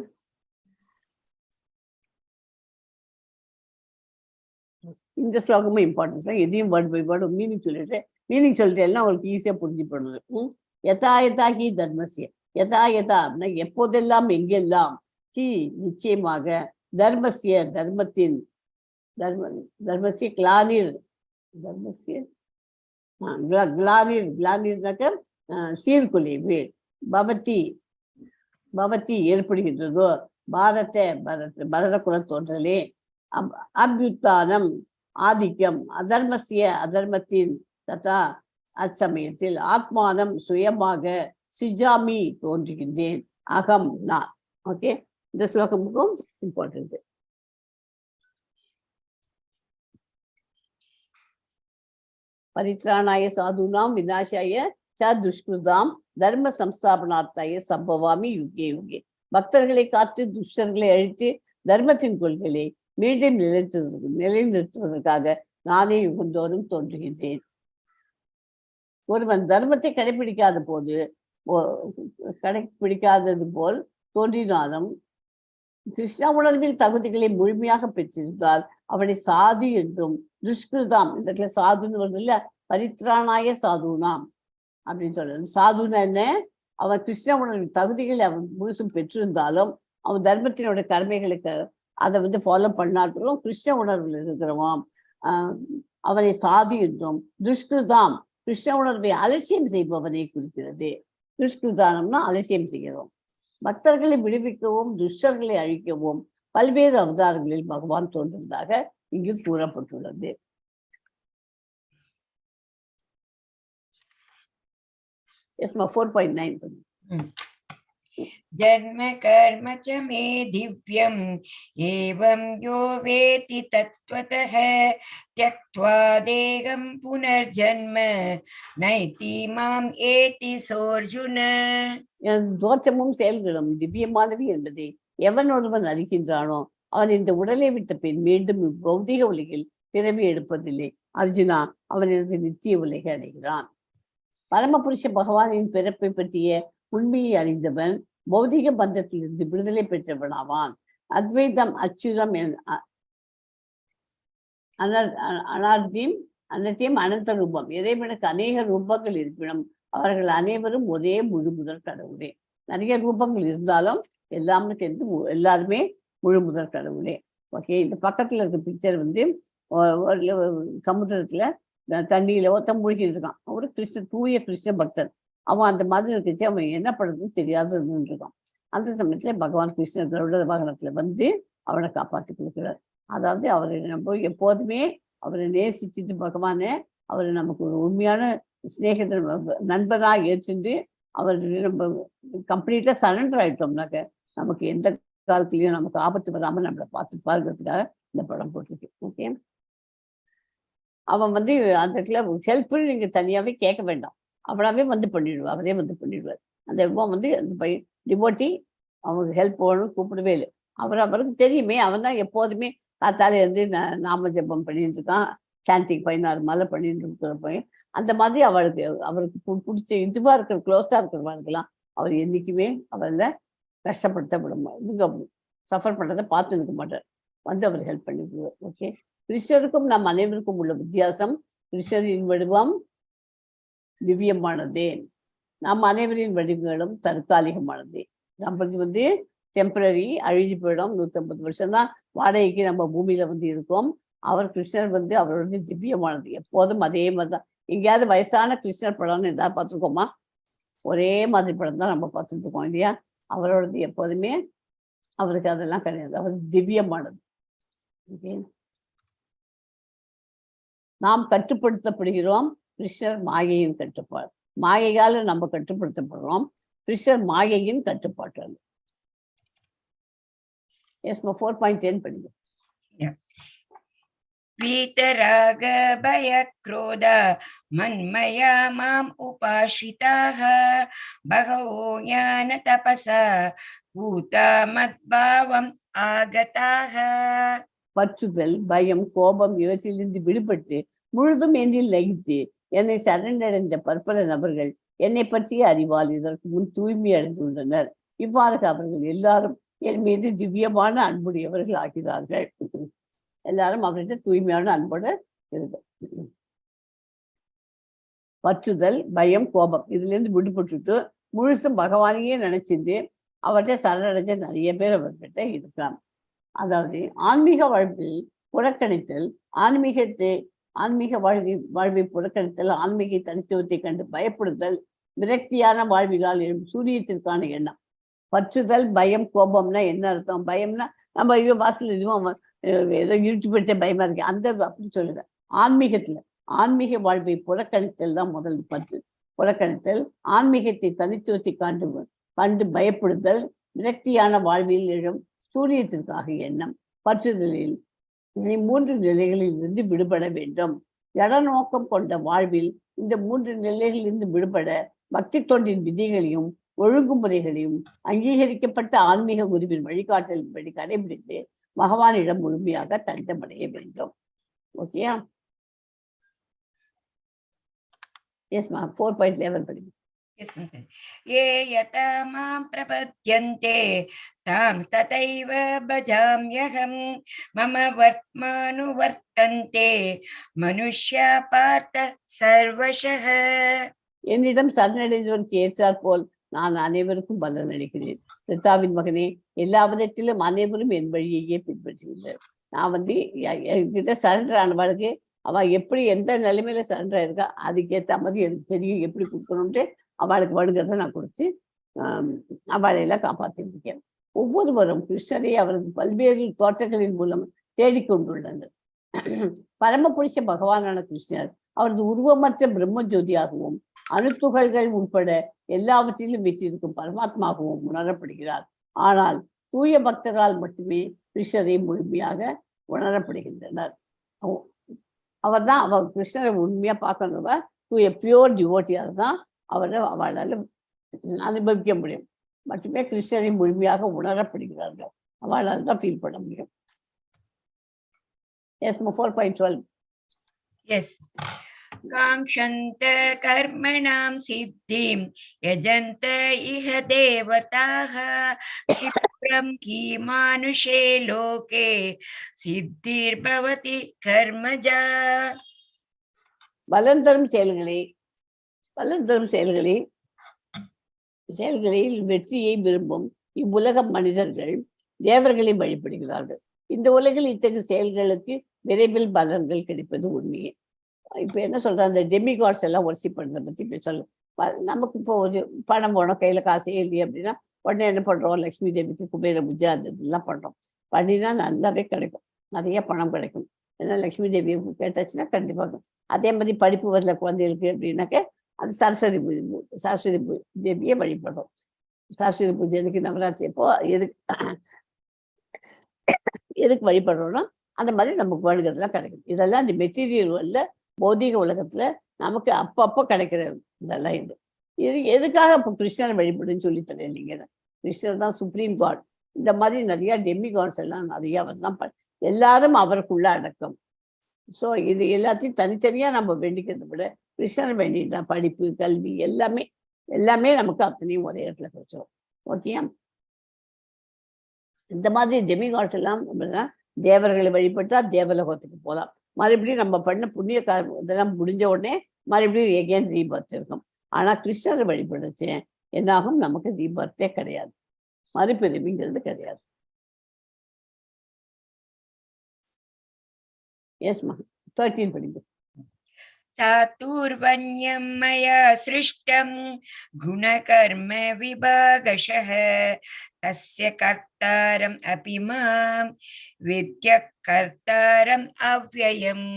இந்த ஸ்லோகமும் இம்பார்ட்டன்ஸ் தான். எதையும் வேர்ட் பை வேர்டு மீனிங் சொல்லிட்டேன்னா உங்களுக்கு ஈஸியா புரிஞ்சுப்படுது. யதா யதா ஹி தர்மஸ்ய, யதா யதா அப்படின்னா எப்போதெல்லாம் எங்கெல்லாம், ஹி நிச்சயமாக, தர்மஸ்ய தர்மத்தின், தர்மஸ்ய கிளானிர், கிளானிர்னாக்க சீர்குலைவு, பவதி ஏற்படுகின்றதோ, பரத குல தோன்றலே, அபியுத்தானம் ஆதிக்கம், அதர்மசிய அதர்மத்தின், ததா அச்சமயத்தில், ஆத்மானம் சுயமாக, சிஜாமி தோன்றுகின்றேன், அகம் நான். ஓகே, இந்த ஸ்லோகமுக்கும் இம்பார்ட்டன்ட். பரித்ராணாய சாதுனாம் விநாசாய ச துஷ்கிருதாம் தர்ம சம்ஸ்தாபனார்த்தாய சம்பவாமி யுகே யுகே. பக்தர்களை காத்து துஷ்டர்களை அழித்து தர்மத்தின் கொள்கைகளை மீண்டும் நிலைநிறுத்துவதற்காக நானே யுகந்தோறும் தோன்றுகின்றேன். ஒருவன் தர்மத்தை கடைபிடிக்காதது போல் தோன்றினாலும் கிருஷ்ண உணர்வில் தகுதிகளை முழுமையாக பெற்றிருந்தால் அவனை சாது என்றும், துஷ்கிருதாம் இந்த இடத்துல சாதுன்னு வருது இல்ல, பரித்ராணாய சாதுனாம் அப்படின்னு சொல்றது. சாதுன்னு என்ன, அவன் கிருஷ்ண உணர்வின் தகுதிகளை அவன் முழுசும் பெற்றிருந்தாலும் அவன் தர்மத்தினோட கடமைகளுக்கு அதை ஃபாலோ பண்ணாலும் கிருஷ்ண உணர்வில் இருக்கிறவான் அவனை சாது என்றும், துஷ்கிருதாம் கிருஷ்ண உணர்வை அலட்சியம் செய்பவனை குறிக்கிறது. துஷ்கிருதானம்னா அலட்சியம் செய்கிறோம். பக்தர்களை விடுவிக்கவும் துஷ்டர்களை அழிக்கவும் பல்வேறு அவதாரங்களில் பகவான் தோன்றுவதாக இங்கு கூறப்பட்டுள்ளது. எஸ்மா 4.9. जन्म कर्म च मे दिव्यम् एवं यो वेति तत्त्वतः त्यक्त्वा देहं पुनर्जन्म नैति माम् एति सोऽर्जुन. தோற்றமும் செயல்களும் திவ்யமானது என்பதை எவன் ஒருவன் அறிகின்றானோ அவன் இந்த உடலை விட்ட பின் மீண்டும் பௌதிக உலகில் பிறவி எடுப்பதில்லை. அர்ஜுனா, அவன் எனது நித்திய உலகை அடைகிறான். பரமபுருஷ பகவானின் பிறப்பை பற்றிய உண்மையை அறிந்தவன் பௌதிக பந்தத்திலிருந்து விடுதலை பெற்றவனாவான். அத்வைதம் அச்சுதம் அனத்தியம் அனந்த ரூபம், இறைவனுக்கு அநேக ரூபங்கள் இருப்பினும் அவர்கள் அனைவரும் ஒரே முழு முதற் கடவுளே. நிறைய ரூபங்கள் இருந்தாலும் எல்லாமே சேர்ந்து எல்லாருமே முழு முதற் கடவுளே. ஓகே, இந்த பக்கத்துல இருக்க பிக்சர் சமுத்திரத்துல தண்ணியில ஒருத்தன் மூழ்கிட்டு இருக்கான். ஒரு தூய கிருஷ்ண பக்தன். அவன் அந்த மாதிரி இருந்துச்சு, அவன் என்ன பண்ணுறதுன்னு தெரியாது இருக்கான். அந்த சமயத்துல பகவான் கிருஷ்ணர் கருட வாகனத்துல அவனை காப்பாற்றி கொடுக்கிறார். அதாவது அவரை நம்ம எப்போதுமே அவரை நேசிச்சுட்டு பகவானே அவரை நமக்கு ஒரு உண்மையான ஸ்நேகத்தை நண்பராக ஏற்றுண்டு அவர் நம்ம கம்ப்ளீட்டா சரண்டர் ஆயிட்டோம்னாக்க நமக்கு எந்த காலத்துலயும் நமக்கு ஆபத்து வராமல் நம்மளை பார்த்து பார்க்கறதுக்காக இந்த படம் போட்டிருக்கு. ஓகே, அவன் அந்த இடத்துல ஹெல்ப்னு நீங்க தனியாவே கேட்க வேண்டாம், அவனாவே பண்ணிடுவார், அவரே பண்ணிடுவார். அந்த அந்த பையன் டிவோட்டி அவனுக்கு ஹெல்ப் பண்ணணும் கூப்பிடவே இல்லை. அவருக்கு தெரியுமே, அவன் தான் எப்போதுமே காத்தால நாம ஜபம் பண்ணிட்டு இருக்கான், சாண்டிங் 16 மாலை பண்ணிட்டு இருக்கிற பையன். அந்த மாதிரி அவருக்கு பிடிச்ச இதுவா இருக்கிற க்ளோஸா இருக்கிறவங்களுக்கெல்லாம் அவர் என்னைக்குமே அவரை கஷ்டப்படுத்த விட சஃபர் பண்றதை பார்த்து நிற்க மாட்டார், அவர் ஹெல்ப் பண்ணிடுவார். ஓகே, கிருஷ்ணருக்கும் நம் அனைவருக்கும் உள்ள வித்தியாசம், கிருஷ்ணரின் வடிவம் திவ்யமானதே, நம் அனைவரின் வடிவங்களும் தற்காலிகமானதே. நம்மளுக்கு டெம்பரரி, அழிஞ்சு போயிடும். 150 வருஷம் தான் வாடகைக்கு நம்ம பூமியில வந்து இருக்கோம். அவர் கிருஷ்ணர் வந்து அவரோட திவ்யமானது. எப்போதும் அதே மாதிரி தான். எங்கேயாவது வயசான கிருஷ்ணர் படம்னு எதாவது பார்த்துருக்கோமா? ஒரே மாதிரி படம் தான் நம்ம பார்த்துட்டு இருக்கோம் இல்லையா? அவரோடது எப்போதுமே அவருக்கு அதெல்லாம் கிடையாது. அவர் திவ்யமானது. ஓகே. நாம் கட்டுப்படுத்தப்படுகிறோம். கிருஷ்ணர் மாயையின் கட்டுப்பாடு. மாயையால நம்ம கட்டுப்படுத்தப்படுறோம். கிருஷ்ணர் மாயையின் கட்டுப்பாட்டு. எஸ்மா 4.10 படிங்க. வீதராக பய க்ரோத மன்மயா மாம் உபாஸ்ரிதாஹ பகவோ ஞான தபஸா பூதா மத்பாவம் ஆகதாஹ. பற்றுதல், பயம், கோபம் இவற்றிலிருந்து விடுபட்டு முழுதும் என்னில் லயித்து என்னை சரணடைந்த பற்பல நபர்கள் என்னை பற்றிய அறிவால் இதற்கு முன் தூய்மை அடைந்துள்ளனர். இவ்வாறு அவர்கள் எல்லாரும் என் மீது திவ்யமான அன்புடையவர்கள் ஆகிறார்கள். எல்லாரும் அவர்கிட்ட தூய்மையான அன்போடு இருக்கு. பற்றுதல், பயம், கோபம் இதுல இருந்து விடுபட்டுட்டு முழுசும் பகவானையே நினைச்சிட்டு அவர்கிட்ட சரணடைஞ்ச நிறைய பேர் அவர்கிட்ட இருக்காங்க. அதாவது ஆன்மீக வாழ்வில் புறக்கணித்தல், ஆன்மீக வாழ்வை புறக்கணித்தல், ஆன்மீக தனித்துவத்தை கண்டு பயப்படுதல், விரக்தியான வாழ்விலால் எழும் சூரியத்திற்கான எண்ணம். பற்றுதல், பயம், கோபம்னா என்ன அர்த்தம்? பயம்னா நம்ம ஐயோ வாசல் எதுவும் ஏதோ இருட்டுப்படுத்த பயமா இருக்கு, அந்த அப்படி சொல்லுது. ஆன்மீக வாழ்வை புறக்கணித்தல் தான் முதல் பற்று. புறக்கணித்தல், ஆன்மீகத்தை தனித்துவத்தை கண்டு பயப்படுதல், விரக்தியான வாழ்வில் எழும் சூரியத்திற்காக எண்ணம். பற்றுதலில் நீ 3 நிலைகளில் இருந்து விடுபட வேண்டும். ஜடநோக்கம் கொண்ட வாழ்வில் இந்த 3 நிலைகளிலிருந்து விடுபட பக்தி தொண்டின் விதிகளையும் ஒழுங்குமுறைகளையும் அங்கீகரிக்கப்பட்ட ஆன்மீக குருவின் வழிகாட்டலின்படி கடைபிடித்து பகவானிடம் முழுமையாக தஞ்சமடைய வேண்டும். ஓகேயா? எஸ்மா 4.11 படிங்க. ये यथा मां प्रपद्यन्ते तां तथैव भजाम्यहं मम वर्त्मानुवर्तन्ते मनुष्या पार्थ सर्वशः. என்னிடம் சரணடைந்தவருக்கு ஏற்றாற் போல் நான் அனைவருக்கும் பலன் அளிக்கிறேன். பிதாவின் மகனே, எல்லா விதத்திலும் அனைவரும் என் வழியையே பின்பற்றுகிறார். நான் வந்து என்கிட்ட சரண்டர் ஆனவளுக்கு அவ எப்படி எந்த நிலைமையில சரண்டர் இருக்கா அதுக்கேற்ற மாதிரி எனக்கு தெரியும் எப்படி கொடுக்கணும்ட்டு அவளுக்கு வடுகிறத நான் கொடுத்து அவளையெல்லாம் காப்பாற்றிருக்கேன். ஒவ்வொருவரும் கிருஷ்ணரை அவரது பல்வேறு தோற்றங்களின் மூலம் தேடிக்கொண்டுள்ளனர். பரமபுருஷ பகவானான கிருஷ்ணர் அவரது உருவமற்ற பிரம்ம ஜோதியாகவும் அணுத்துகள்கள் உட்பட எல்லாவற்றிலும் வீற்றிருக்கும் பரமாத்மாகவும் உணரப்படுகிறார். ஆனால் தூய பக்தரால் மட்டுமே கிருஷ்ணரை முழுமையாக உணரப்படுகின்றனர். அவர் கிருஷ்ணரை உண்மையா பார்க்கணுவ தூய பியோர் டிவோட்டியால் தான் அவளால் அனுபவிக்க முடியும். மட்டுமே கிருஷ்ணரை முழுமையாக உணரப்படுகிறார்கள். அவளால் தான் ஃபீல் பண்ண முடியும். எஸ் 4.12. எஸ். காங்க்ஷந்த கர்மணாம் சித்திம் யஜந்த இஹ தேவதாஹ க்ஷிப்ரம் கி மானுஷே லோகே சித்திர் பவதி கர்மஜா. பலன் தரும் செயல்களில் வெற்றியை விரும்பும் இவ்வுலக மனிதர்கள் தேவர்களை வழிபடுகிறார்கள். இந்த உலகில் இத்தகைய செயல்களுக்கு விரைவில் பலன்கள் கிடைப்பது உண்மையே. இப்ப என்ன சொல்றாங்க, அந்த டெமிகாட்ஸ் எல்லாம் ஒர்ஷிப் பண்றதை பத்தி இப்ப சொல்ல. நமக்கு இப்போ ஒரு பணம் போனோம், கையில காசே இல்லையே அப்படின்னா உடனே என்ன பண்றோம், லட்சுமி தேவிக்கு குபேர பூஜை அது இதெல்லாம் பண்றோம். பண்ணினா நல்லாவே கிடைக்கும், நிறைய பணம் கிடைக்கும். ஏன்னா லட்சுமி தேவியை கேட்டாச்சுன்னா கண்டிப்பாக. அதே மாதிரி படிப்பு வரல குழந்தைகளுக்கு அப்படின்னாக்க அது சரஸ்வதி தேவியை வழிபடுறோம். சரஸ்வதி பூஜை எதுக்கு, நவராத்திரி எப்போ எதுக்கு வழிபடுறோம்னா அந்த மாதிரி நமக்கு வேணுங்கிறதுலாம் கிடைக்கும். இதெல்லாம் இந்த மெட்டீரியல் வரல பௌதிக உலகத்துல நமக்கு அப்பப்போ கிடைக்கிற இதெல்லாம். இது எதுக்காக இப்போ கிருஷ்ணரை வழிபடுன்னு சொல்லி தரேன். நீங்க கிருஷ்ணர் தான் சுப்ரீம் காட். இந்த மாதிரி நிறைய டெமி காட்ஸ் எல்லாம் நிறைய அவர் தான் எல்லாரும் அவருக்குள்ள அடக்கம். ஸோ இது எல்லாத்தையும் தனித்தனியா நம்ம வேண்டிக்கிறத விட கிருஷ்ணர் வேண்டிட்டா படிப்பு கல்வி எல்லாமே நமக்கு அத்தனையும் ஒரே இடத்துல கிடைச்சிடும். ஓகேயா? இந்த மாதிரி டெமிகாட்ஸ் எல்லாம் தேவர்களை வழிபட்டா தேவலோகத்துக்கு போகலாம். மறுபடியும் நம்ம பண்ண புண்ணிய இதெல்லாம் முடிஞ்ச உடனே மறுபடியும் எகேன் ரீபர்த் இருக்கும். ஆனா கிருஷ்ணரை வழிபடுச்சு என்னாகும், நமக்கு ரீபர்த்தே கிடையாது. மறுபிறவிங்கிறது கிடையாது. எஸ்மா 13 படிங்க. चातुर्वण्यं मया सृष्टं गुणकर्म विभागशः तस्य कर्तारम् अपि मां विद्यः कर्तारम् अव्ययम्.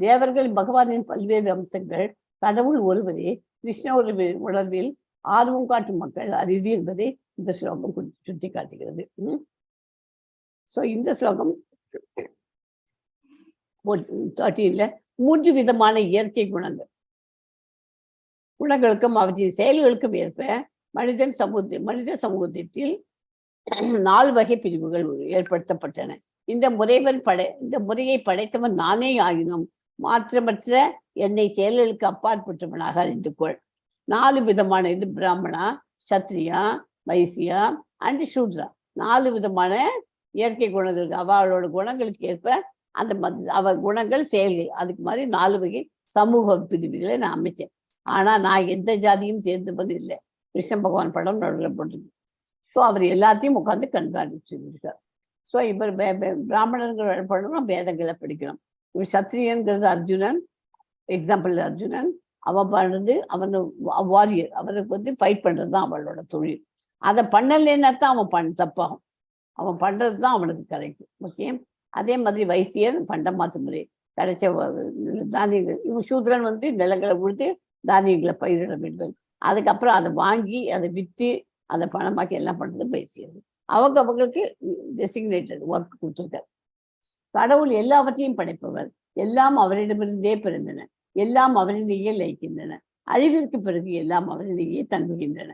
தேவர்கள் பகவானின் பல்வேறு அம்சங்கள், கடவுள் ஒருவரே, கிருஷ்ண ஒரு உணர்வில் ஆர்வம் காட்டும் மக்கள் அரிதி என்பதை இந்த ஸ்லோகம் சுட்டி காட்டுகிறது. ஸோ இந்த ஸ்லோகம் 13ல 3 விதமான இயற்கை குணங்களுக்கும் அவற்றின் செயல்களுக்கும் ஏற்ப மனித சமூகத்தில் 4 வகை பிரிவுகள் ஏற்படுத்தப்பட்டன. இந்த முறையை படைத்தவன் நானே ஆயினும் மாற்றமற்ற என்னை செயல்களுக்கு அப்பாற்பட்டவனாக அறிந்து கொள். 4 விதமான இது பிராமணா, சத்ரியா, வைசியா அண்ட் சூத்ரா. 4 விதமான இயற்கை குணங்களுக்கு அவளோட குணங்களுக்கு ஏற்ப அந்த அவ குணங்கள் செயல்கள், அதுக்கு மாதிரி 4 வகை சமூக பிரிவுகளை நான் அமைச்சேன். ஆனா நான் எந்த ஜாதியும் சேர்ந்தவன் இல்லை. கிருஷ்ண பகவான் படம் நடுவில் போட்டிருக்கு. ஸோ அவர் எல்லாத்தையும் உட்காந்து கண்காணிச்சுருக்கார். ஸோ இவர் பிராமணர்கள் பண்ணணும், வேதங்களை படிக்கணும். இவர் சத்திரியன்கிறது அர்ஜுனன், எக்ஸாம்பிள் அர்ஜுனன். அவன் பண்ணுறது அவன் வாரியர், அவனுக்கு ஃபைட் பண்ணுறது தான் அவளோட தொழில். அதை பண்ணலைன்னா தான் அவன் தப்பாகும். அவன் பண்ணுறது தான் அவனுக்கு கரெக்ட். ஓகே. அதே மாதிரி வைசியர் பண்டமாத்து முறை கிடைச்ச தானியங்கள். இவன் சூத்ரன் நிலங்களை கொடுத்து தானியங்களை பயிரிட வேண்டும். அதுக்கப்புறம் அதை வாங்கி அதை விற்று அதை பணமாக்கி எல்லாம் பண்ணுறது வைசியர். அவங்களுக்கு டெசிக்னேட்டட் ஒர்க் கொடுத்துருக்கார். கடவுள் எல்லாவற்றையும் படைப்பவர். எல்லாம் அவரிடமிருந்தே பிறந்தன, எல்லாம் அவரிலேயே லயிக்கின்றன, அழிவிற்கு பிறகு எல்லாம் அவரிலேயே தங்குகின்றன.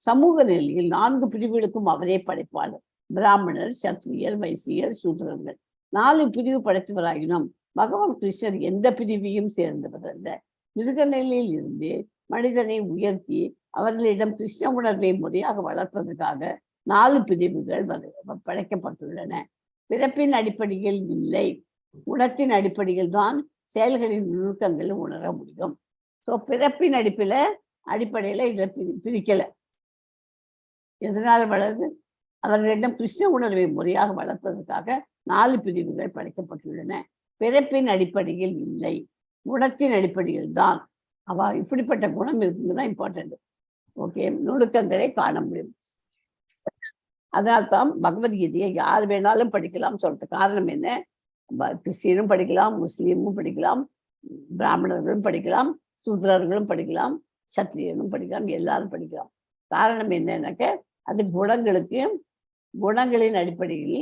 சமூக நிலையில் 4 பிரிவுகளுக்கும் அவரே படைப்பாளர். பிராமணர், சத்திரியர், வைசியர், சூத்திரர்கள் 4 பிரிவு படைத்தவராயினும் பகவான் கிருஷ்ணர் எந்த பிரிவையும் சேர்ந்தவர் அல்ல. மிருக நிலையில் இருந்து மனிதனை உயர்த்தி அவர்களிடம் கிருஷ்ண உணர்வை முறையாக வளர்ப்பதற்காக 4 பிரிவுகள் படைக்கப்பட்டுள்ளன. பிறப்பின் அடிப்படையில் இல்லை, குணத்தின் அடிப்படையில் தான் செயல்களின் நுணுக்கங்கள் உணர முடியும். ஸோ பிறப்பின் அடிப்படையில இதுல பிரிக்கல. எதனால் வளர்ந்து அவர்களிடம் கிருஷ்ண உணர்வை முறையாக வளர்ப்பதற்காக 4 பிரிவுகள் படைக்கப்பட்டுள்ளன. பிறப்பின் அடிப்படையில் இல்லை, குணத்தின் அடிப்படையில் தான். இப்படிப்பட்ட குணம் இருக்குதுதான் இம்பார்ட்டன்ட். ஓகே, நுணுக்கங்களை காண முடியும். அதனால்தான் பகவத்கீதையை யார் வேணாலும் படிக்கலாம் சொல்றது காரணம் என்ன? கிறிஸ்டியனும் படிக்கலாம், முஸ்லீமும் படிக்கலாம், பிராமணர்களும் படிக்கலாம், சூத்ரர்களும் படிக்கலாம், சத்திரியனும் படிக்கலாம், எல்லாரும் படிக்கலாம். காரணம் என்னன்னாக்க அது குணங்களின் அடிப்படையில்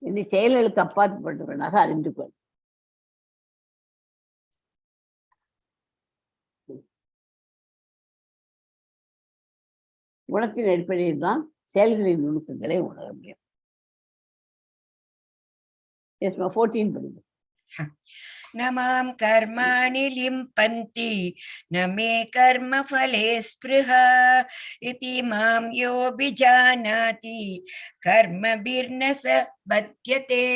இந்த செயல்களுக்கு அப்பாற்பட்டவனாக அறிந்து கொள். குணத்தின் அடிப்படையில் தான் செயல்களின் நுணுக்கங்களை உணர முடியும். 14 படிங்க. நமாம் கர்மாணி லிம்பந்தி நமே கர்ம ஃபலே ஸ்பிருஹா இதி மாம் யோபிஜானாதி கர்மபிர்னஸ பத்யதே.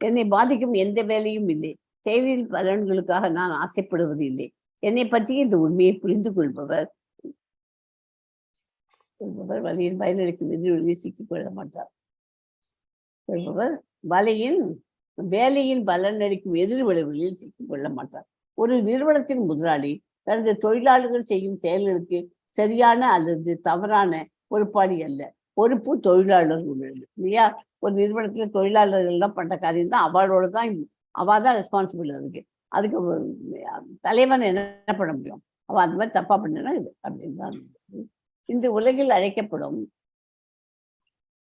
என்னை பாதிக்கும் எந்த வேலையும் இல்லை, செயலின் பலன்களுக்காக நான் ஆசைப்படுவது இல்லை. என்னை பற்றி இந்த உண்மையை புரிந்து கொள்பவர் வலையின் பயனளிக்கும் எதிர்வெளியில் சிக்கிக் கொள்ள மாட்டார். வேலையின் பலனளிக்கும் எதிர்விளைவுகளில் சிக்கிக் கொள்ள மாட்டார். ஒரு நிறுவனத்தின் முதலாளி தனது தொழிலாளர்கள் செய்யும் செயல்களுக்கு சரியான அல்லது தவறான பொறுப்பாளி அல்ல. பொறுப்பு தொழிலாளர்கள் இல்லையா? ஒரு நிறுவனத்துல தொழிலாளர்கள் தான் பண்ற காரியம் தான் அவளோட தான், அவள் தான் ரெஸ்பான்சிபிள். அதுக்கு தலைவன் என்ன பண்ண முடியும்? அவள் அந்த மாதிரி தப்பா பண்ணா இது அப்படின்னு தான். இந்த உலகில்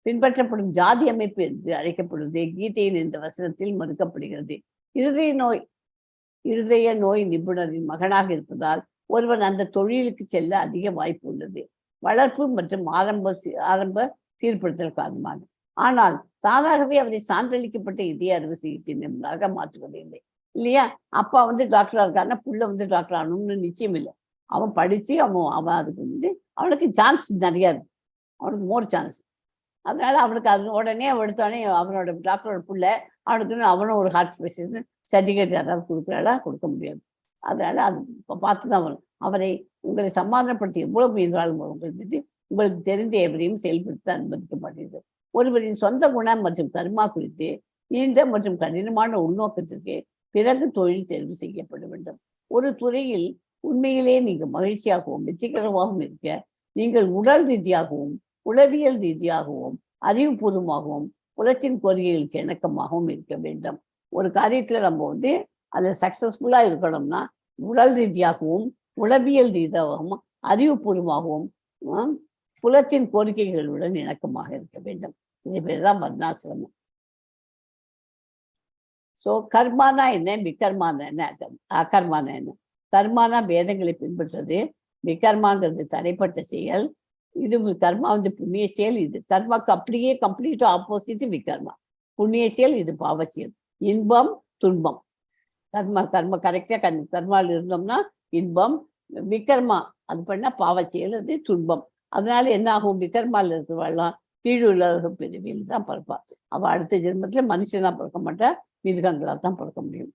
பின்பற்றப்படும் ஜாதி அமைப்பு என்று அழைக்கப்படுவது கீதையின் இந்த வசனத்தில் மறுக்கப்படுகிறது. இருதய நோய் நிபுணரின் மகனாக இருப்பதால் ஒருவன் அந்த தொழிலுக்கு செல்ல அதிக வாய்ப்பு உள்ளது, வளர்ப்பு மற்றும் ஆரம்ப சீர்படுத்தல் காரணமாக. ஆனால் தானாகவே அவரை சான்றளிக்கப்பட்ட இதய அறுவை சிகிச்சை நிபுணராக மாற்றுவதில்லை இல்லையா? அப்பா டாக்டரா இருக்காருன்னா புள்ள டாக்டர் ஆகணும்னு நிச்சயம் இல்லை. அவன் படிச்சு அவன் அதுக்கு அவனுக்கு சான்ஸ் நிறைய இருக்கு, அவனுக்கு மோர் சான்ஸ். அதனால அவனுக்கு அது உடனே எடுத்தோடனே அவனோட டாக்டரோட புள்ள அவனுக்குன்னு அவனும் ஒரு ஹார்ட் ஸ்பெஷலிஸ்ட் சர்டிஃபிகேட் யாராவது கொடுக்குறாளா? கொடுக்க முடியாது. அதனால அது பார்த்து தான் வரும். அவரை உங்களை சமாதானப்படுத்தி எவ்வளவு முயன்றாலும் உங்களுக்கு தெரிந்த எவரையும் செயல்படுத்த அனுமதிக்க மாட்டீர்கள். ஒருவரின் சொந்த குணம் மற்றும் கர்மா குறித்து நீண்ட மற்றும் கடினமான உள்நோக்கத்திற்கு பிறகு தொழில் தேர்வு செய்யப்பட வேண்டும். ஒரு துறையில் உண்மையிலே நீங்கள் மகிழ்ச்சியாகவும் வெற்றிகரமாகவும் இருக்க நீங்கள் உடல் ரீதியாகவும் உளவியல் ரீதியாகவும் அறிவுபூர்வமாகவும் புலத்தின் கோரிக்கைகளுக்கு இணக்கமாகவும் இருக்க வேண்டும். ஒரு காரியத்துல நம்ம அது சக்சஸ்ஃபுல்லா இருக்கணும்னா உடல் ரீதியாகவும் உளவியல் ரீதியாகவும் அறிவுபூர்வமாகவும் புலத்தின் கோரிக்கைகளுடன் இணக்கமாக இருக்க வேண்டும். இது பேர் தான் வர்ணாசிரமம். ஸோ கர்மானா என்ன, விகர்மானா என்ன, அகர்மானா என்ன? கர்மானா வேதங்களை பின்பற்றது, விகர்மாங்கிறது தடைப்பட்ட செயல். இது கர்மா புண்ணிய செயல். இது கர்மாக்கு அப்படியே கம்ப்ளீட் ஆப்போசிட் விகர்மா. புண்ணிய செயல், இது பாவ செயல். இன்பம் துன்பம். கர்மா கரெக்டா கர்மாவில் இருந்தோம்னா இன்பம், விகர்மா அது பண்ணா பாவ செயல், அது துன்பம். அதனால என்ன ஆகும்? விகர்மாவில் இருக்கிறவாள்லாம் கீழுலக பிரிவில் தான் பிறப்பா. அவள் அடுத்த ஜென்மத்துல மனுஷனா பிறக்க மாட்டா, மிருகங்களா தான் பிறக்க முடியும்.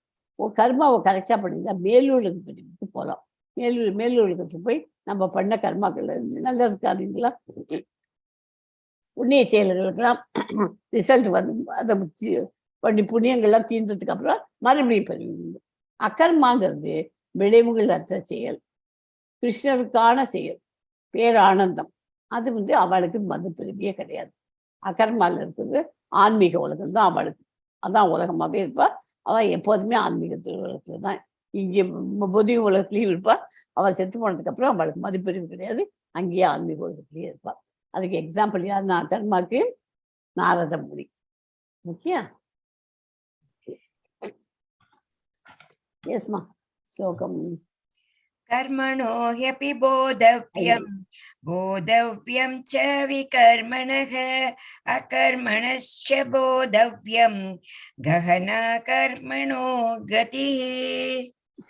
கர்மாவை கரெக்டா பண்ணியிருந்தா மேலுலக பிரிவுக்கு போகலாம். மேலுலகத்துக்கு போய் நம்ம பண்ண கர்மாக்கள் நல்லது காரியங்களா புண்ணிய செயல்களுக்கெல்லாம் ரிசல்ட் வந்து அதை பண்ணி புண்ணியங்கள்லாம் தீர்ந்ததுக்கு அப்புறம் மறுபடியும் பெறுவீங்க. அகர்மாங்கிறது விளைவுகள் அற்ற செயல், கிருஷ்ணருக்கான செயல், பேரானந்தம். அது அவளுக்கு மறுபிறவியே கிடையாது. அகர்மால இருக்கிறது ஆன்மீக உலகம் தான் அவளுக்கு. அதான் உலகமாகவே இருப்பா. அவள் எப்போதுமே ஆன்மீக உலகத்துல தான். இங்கே பொது உலகத்துலேயும் இருப்பா. அவள் செத்து போனதுக்கு அப்புறம் அவளுக்கு மறுபிரிவு கிடையாது, அங்கேயே ஆன்மீக உலகத்துலேயே இருப்பாள். அதுக்கு எக்ஸாம்பிள் யாருன்னா அகர்மாக்கு நாரத முனி. ஓகே, எஸ்மா ஸ்லோகம். कर्मणो ह्यपि बोधव्यं बोधव्यं च विकर्मणः अकर्मणश्च बोधव्यं गहना कर्मणो गतिः.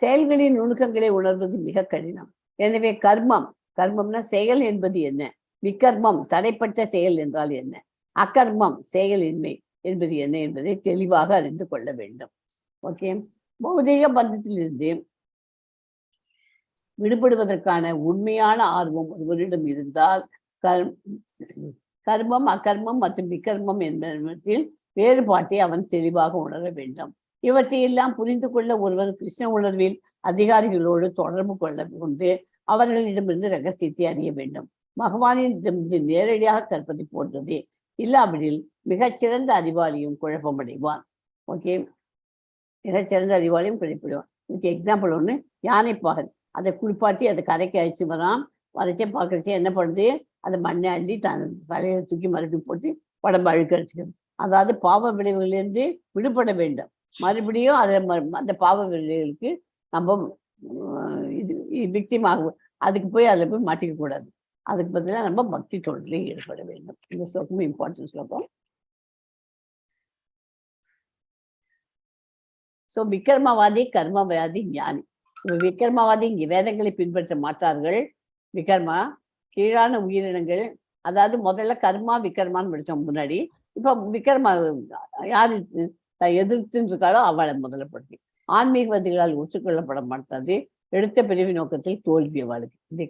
செயல்களின் நுணுக்கங்களை உணர்வது மிக கடினம். எனவே கர்மம்னா செயல் என்பது என்ன, விகர்மம் தடைப்பட்ட செயல் என்றால் என்ன, அகர்மம் செயலின்மை என்பது என்ன என்பதை தெளிவாக அறிந்து கொள்ள வேண்டும். ஓகே, பௌதிக பந்தத்திலிருந்து விடுபடுவதற்கான உண்மையான ஆர்வம் ஒருவரிடம் இருந்தால் கர்மம் அகர்மம் மற்றும் விகர்மம் என்பவற்றில் வேறுபாட்டை அவன் தெளிவாக உணர வேண்டும். இவற்றையெல்லாம் புரிந்து கொள்ள ஒருவர் கிருஷ்ண உணர்வில் அதிகாரிகளோடு தொடர்பு கொண்டு அவர்களிடமிருந்து ரகசியத்தை அறிய வேண்டும். பகவானிடமிருந்து நேரடியாக கற்பதை போன்றதே. இல்லாவிடில் மிகச்சிறந்த அறிவாளியும் குழப்பமடைவான். ஓகே, மிகச்சிறந்த அறிவாளியும் குழப்பிடுவான். இதுக்கு எக்ஸாம்பிள் ஒன்று, யானைப்பாகன். அதை குளிப்பாட்டி அதை கரைக்கு அழிச்சு வரைச்சே பார்க்கறச்சே என்ன பண்ணுது, அதை மண்ணை அள்ளி தலையை தூக்கி மறுபடியும் போட்டு உடம்பு அழுக்க அடிச்சுக்கிறது. அதாவது பாவ விளைவுகளிலிருந்து விடுபட வேண்டும். மறுபடியும் அந்த பாவ விளைவுகளுக்கு நம்ம விக்டிம் ஆகும். அதுக்கு போய் அதில் போய் மாட்டிக்க கூடாது. அதுக்கு பதிலாக நம்ம பக்தி தொழிலே ஈடுபட வேண்டும். இந்த ஸ்லோகமும் இம்பார்ட்டன்ட் ஸ்லோகம். ஸோ விக்ரமவாதி கர்மவாதி ஞானி. விக்ரமவாதி இங்கே வேதங்களை பின்பற்ற மாட்டார்கள். விக்ரமா கீழான உயிரினங்கள், அதாவது முதல்ல கர்மா விக்ரமான்னு படித்தோம் முன்னாடி. இப்போ விக்ரமா யாரு எதிர்த்துன்னு இருக்காளோ அவளை முதல்ல படுத்தி. ஆன்மீகவாதிகளால் ஒற்றுக்கொள்ளப்பட மாட்டாது. எடுத்த பிரிவு நோக்கத்தில் தோல்வி அவளுக்கு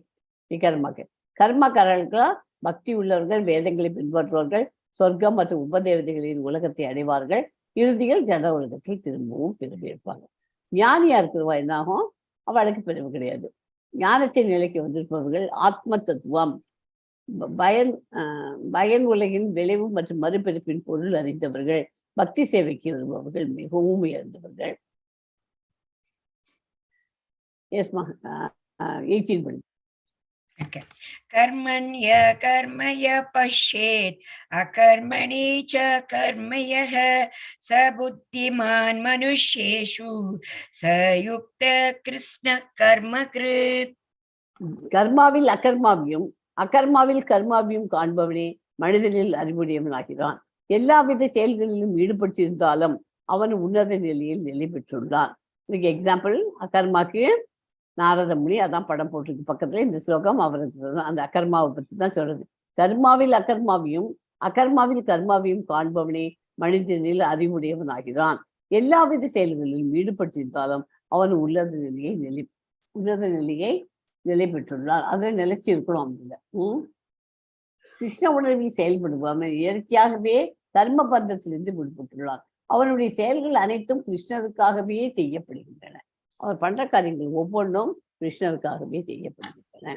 விக்ரமாக்கு. கர்மக்காரர்களுக்கெல்லாம் பக்தி உள்ளவர்கள், வேதங்களை பின்பற்றுவார்கள், சொர்க்கம் மற்றும் உபதேவதைகளின் உலகத்தை அடைவார்கள். இறுதியில் ஜட உலகத்தை திரும்பவும் பிறகு இருப்பாங்க. ஞானியா இருக்கிறவா என்னாகும், அவளுக்கு பிறகு கிடையாது. ஞானத்தின் நிலைக்கு வந்திருப்பவர்கள் ஆத்ம தத்துவம், பயன் உலகின் விளைவு மற்றும் மறுபிறப்பின் பொருள் அறிந்தவர்கள், பக்தி சேவைக்கு வருபவர்கள் மிகவும் உயர்ந்தவர்கள். எஸ்மா 18 படி. कर्मण्य कर्मय पश्येत् अकर्मणि च कर्मयः स बुद्धिमान् मनुष्येषु स युक्त कृष्ण कर्मकृत्. கர்மாவில் அகர்மாவியும் அகர்மாவில் கர்மாவியும் காண்பவனே மனிதனில் அறிவுடையவனாகிறான். எல்லாவித செயல்களிலும் ஈடுபட்டிருந்தாலும் அவன் உன்னத நிலையில் நிலை பெற்றுள்ளான். இதுக்கு எக்ஸாம்பிள் அகர்மாக்கு நாரத முனி. அதான் படம் போட்டிருக்கு பக்கத்துல. இந்த ஸ்லோகம் அவருக்கு அந்த அகர்மாவை பற்றி தான் சொல்றது. கர்மாவில் அகர்மாவியும் அகர்மாவில் கர்மாவியும் காண்பவனே மனிதனில் அறிவுடையவன் ஆகிறான். எல்லாவித செயல்களிலும் ஈடுபட்டிருந்தாலும் அவன் உன்னத நிலையை நிலை பெற்றுள்ளார். அதில் நிலைச்சி இருக்கணும். அதுல கிருஷ்ண உணர்வில் செயல்படுவான் இயற்கையாகவே தர்ம பந்தத்திலிருந்து விடுபட்டுள்ளார். அவனுடைய செயல்கள் அனைத்தும் கிருஷ்ணருக்காகவே செய்யப்படுகின்றன. அவர் பண்ற காரியங்கள் ஒவ்வொன்றும் கிருஷ்ணருக்காகவே செய்யப்படுகின்றன.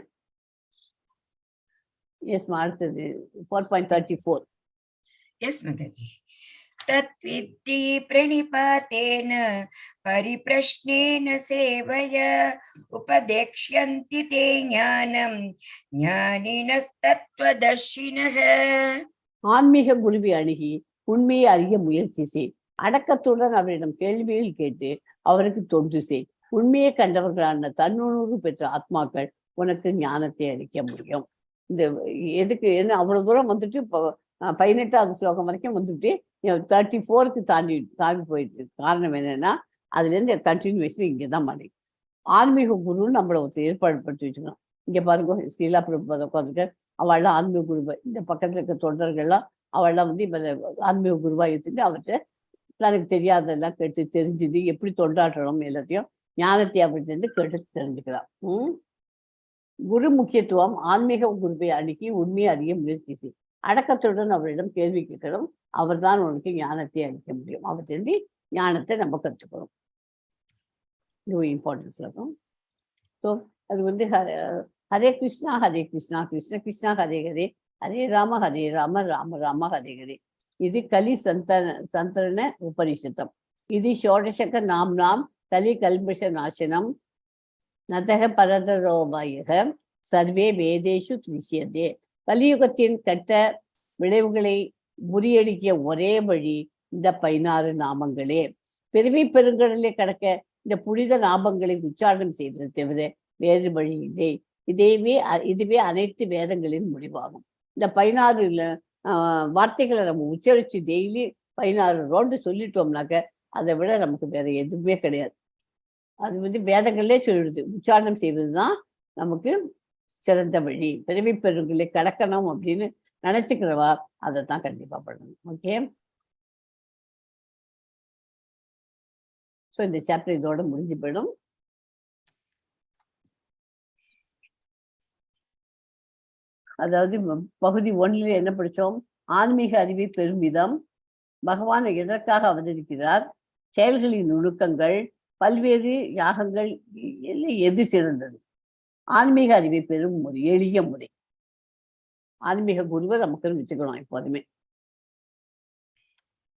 எஸ் அடுத்தது 4.34. எஸ் மாதாஜி. தத்வித்தி பிரணிபாதேன பரிப்ரஷ்னேன சேவய உபதேக்ஷ்யந்தி தே ஞானம் ஞானினஸ்தத்வதர்ஷினஹ. ஆன்மீக குருவை அணுகி உண்மையை அறிய முயற்சி செய். அடக்கத்துடன் அவரிடம் கேள்விகள் கேட்டு அவருக்கு தொண்டு செய். உண்மையை கண்டவர்களான தன்னுணர்வு பெற்ற ஆத்மாக்கள் உனக்கு ஞானத்தை அளிக்க முடியும். இந்த எதுக்கு என்ன அவ்வளவு தூரம் வந்துட்டு 18வது ஸ்லோகம் வரைக்கும் வந்துட்டு 34க்கு தாண்டி போயிட்டு. காரணம் என்னன்னா அதுல இருந்து கண்டினியூவேஷன் இங்கதான் மாறி. ஆன்மீக குருன்னு நம்மள ஒரு ஏற்பாடு படுத்தி வச்சுக்கணும். இங்க பாருங்க, ஸ்ரீலா பிரபுபாத உட்காந்துக்க அவள்லாம் ஆன்மீக குருவை, இந்த பக்கத்துல இருக்க தொண்டர்கள்லாம் அவள்லாம் வந்து இப்ப ஆன்மீக குருவா எடுத்துட்டு அவர்கிட்ட தனக்கு தெரியாததெல்லாம் கேட்டு தெரிஞ்சுது எப்படி தொண்டாற்றணும் எல்லாத்தையும் ஞானத்தை அவர்கிட்ட கேட்டு தெரிஞ்சுக்கலாம். குரு முக்கியத்துவம். ஆன்மீக குருவை அணுகி உண்மையை அறிய முயற்சி செய். அடக்கத்துடன் அவரிடம் கேள்வி கேட்கணும். அவர் தான் உனக்கு ஞானத்தை அளிக்க முடியும். அவர்கிட்ட ஞானத்தை நம்ம கற்றுக்கணும். இது இம்பார்ட்டன்ஸ் இருக்கும். ஸோ அது வந்து ஹரே கிருஷ்ணா ஹரே கிருஷ்ணா கிருஷ்ண கிருஷ்ணா ஹரே ஹரே ஹரே ராம ராம ராம ஹரே ஹரே. இது கலி சந்தன உபனிஷத்தம். இது ஷோடசக நாம் கலி கல்பஷ நாசனம் நதக பரதரோபாயக சர்வே வேதேஷு திரிசியதே. கலியுகத்தின் கட்ட விளைவுகளை முறியடிக்க ஒரே வழி இந்த 16 நாமங்களே. பிறவி பெருங்கடலை கடக்க இந்த புனித நாமங்களை உச்சாரணம் செய்வதை தவிர வேறு வழி இல்லை. இதுவே அனைத்து வேதங்களின் முடிவாகும். இந்த 16 வார்த்தைகளை நம்ம உச்சரிச்சு டெய்லி 16 ரவுண்டு சொல்லிட்டோம்னாக்க அதை விட நமக்கு வேற எதுவுமே கிடையாது. அது வந்து வேதங்களே சொல்லிடுது. உச்சாரணம் செய்வதுதான் நமக்கு சிறந்த வழி. பிறவி பெருங்களை கடக்கணும் அப்படின்னு நினைச்சுக்கிறவா அதைத்தான் கண்டிப்பா பண்ணணும். ஓகே, ஸோ இந்த சாப்டர் இதோட முடிஞ்சு போயிடும். அதாவது பகுதி 1ல என்ன படித்தோம்? ஆன்மீக அறிவை பெறும் விதம், பகவான் எதற்காக அவதரிக்கிறார், செயல்களின் நுணுக்கங்கள், பல்வேறு யாகங்கள் எது சிறந்தது, ஆன்மீக அறிவை பெறும் முறை, எளிய முறை. ஆன்மீக குருவை நமக்கு வச்சுக்கணும் எப்போதுமே.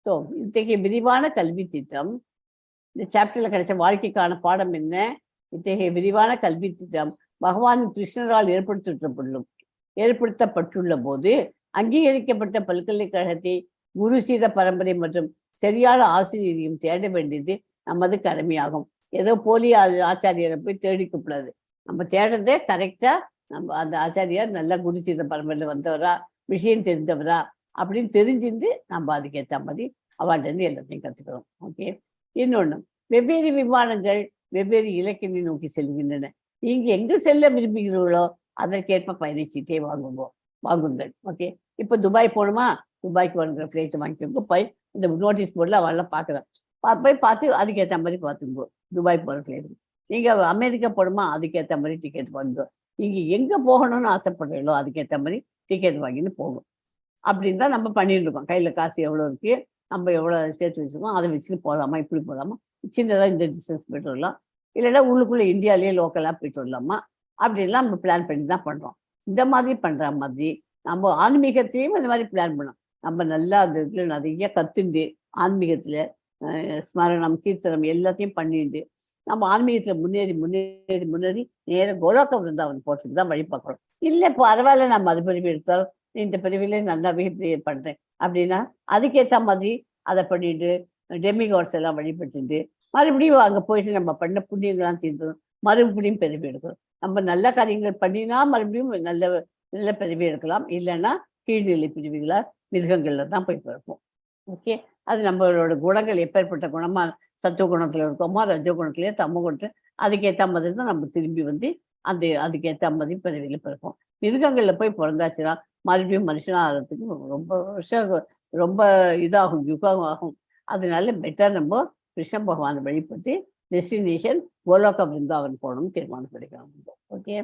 ஸோ இத்தகைய விரிவான கல்வி திட்டம், இந்த சாப்டர்ல கிடைச்ச வாழ்க்கைக்கான பாடம் என்ன? இத்தகைய விரிவான கல்வி திட்டம் பகவான் கிருஷ்ணரால் ஏற்படுத்தப்பட்டுள்ள போது அங்கீகரிக்கப்பட்ட பல்கலைக்கழகத்தை, குரு சீட பரம்பரை மற்றும் சரியான ஆசிரியரையும் தேட வேண்டியது நமது கடமையாகும். ஏதோ போலி ஆச்சாரியரை போய் தேடிக்கூடாது. நம்ம தேடுறதே கரெக்டா நம்ம அந்த ஆச்சாரியார் நல்ல குரு சீட பரம்பரையில் வந்தவரா, விஷயம் தெரிந்தவரா அப்படின்னு தெரிஞ்சுட்டு நம்ம அதுக்கேற்ற மாதிரி அவர்கிட்ட எல்லாத்தையும் கற்றுக்கிறோம். ஓகே, இன்னொன்று, வெவ்வேறு விமானங்கள் வெவ்வேறு இலக்கினை நோக்கி செல்கின்றன. நீங்க எங்கு செல்ல விரும்புகிறீர்களோ அதற்கேற்ப பயணிச்சுட்டே வாங்குங்கள். ஓகே, இப்போ துபாய் போகணுமா, துபாய்க்கு வாங்குற ஃப்ளைட் வாங்கிக்கோங்க. போய் இந்த நோட்டீஸ் போர்டில் அவெல்லாம் பார்க்குறேன், போய் பார்த்து அதுக்கேற்ற மாதிரி பார்த்துக்கோ துபாய் போகிற ஃப்ளைட்டு. நீங்கள் அமெரிக்கா போகணுமா, அதுக்கேற்ற மாதிரி டிக்கெட் வாங்குங்க. நீங்கள் எங்கே போகணும்னு ஆசைப்படுறீங்களோ அதுக்கேற்ற மாதிரி டிக்கெட் வாங்கின்னு போகும். அப்படின்னு தான் நம்ம பண்ணிட்டு இருக்கோம். கையில் காசு எவ்வளோ இருக்குது, நம்ம எவ்வளோ சேர்த்து வச்சுருக்கோம், அதை வச்சுட்டு போகலாமா, இப்படி போகலாமா, சின்னதாக இந்த டிஸ்டன்ஸ் போய்ட்டு வரலாம், இல்லைன்னா உள்ளுக்குள்ளே இந்தியாவிலேயே லோக்கலாக போய்ட்டு வரலாமா, அப்படின்லாம் நம்ம பிளான் பண்ணி தான் பண்ணுறோம். இந்த மாதிரி பண்ணுற மாதிரி நம்ம ஆன்மீகத்தையும் இந்த மாதிரி பிளான் பண்ணோம். நம்ம நல்லா அந்த இதில் நிறைய கற்றுண்டு ஆன்மீகத்தில் ஸ்மரணம், கீர்த்தனம் எல்லாத்தையும் பண்ணிட்டு நம்ம ஆன்மீகத்தில் முன்னேறி நேர கோலோக விருந்தாவன் போகிறதுக்கு தான் வழி பார்க்குறோம். இல்லை பரவாயில்ல, நம்ம அது பிரிவு எடுத்தாலும் இந்த பிரிவில் நல்லாவே பண்ணுறேன் அப்படின்னா அதுக்கேற்ற மாதிரி அதை பண்ணிட்டு டெமிகாட்ஸ் எல்லாம் வழிபட்டுட்டு மறுபடியும் அங்கே போயிட்டு நம்ம பண்ண புண்ணியங்கள்லாம் தீர்ந்து மறுபடியும் பிறவி எடுக்கணும். நம்ம நல்ல காரியங்கள் பண்ணினா மறுபடியும் நல்ல பிறவி எடுக்கலாம். இல்லைன்னா கீழ்நிலை பிரிவுகளா மிருகங்கள்ல தான் போய் பிறப்போம். ஓகே, அது நம்மளோட குணங்கள் எப்பேற்பட்ட குணமா, சத்துவ குணத்துல இருக்கோமோ, ரஜோ குணத்துலயோ, தமோ குணத்துல அதுக்கேற்ற மாதிரி தான் நம்ம திரும்பி வந்து அதுக்கேற்ற மாதிரி பிறவியில பிறப்போம். மிருகங்கள்ல போய் பிறந்தாச்சுன்னா மறுபடியும் மனுஷனா ஆகிறதுக்கு ரொம்ப வருஷம், ரொம்ப இதாகும், யுகம் ஆகும். அதனால பெட்டர் நம்ம கிருஷ்ண பகவானை வழிபட்டு டெஸ்டினேஷன் கோலோக பிருந்தாவன் போகணும்னு தீர்மானம் பண்ணிக்கலாம். ஓகே,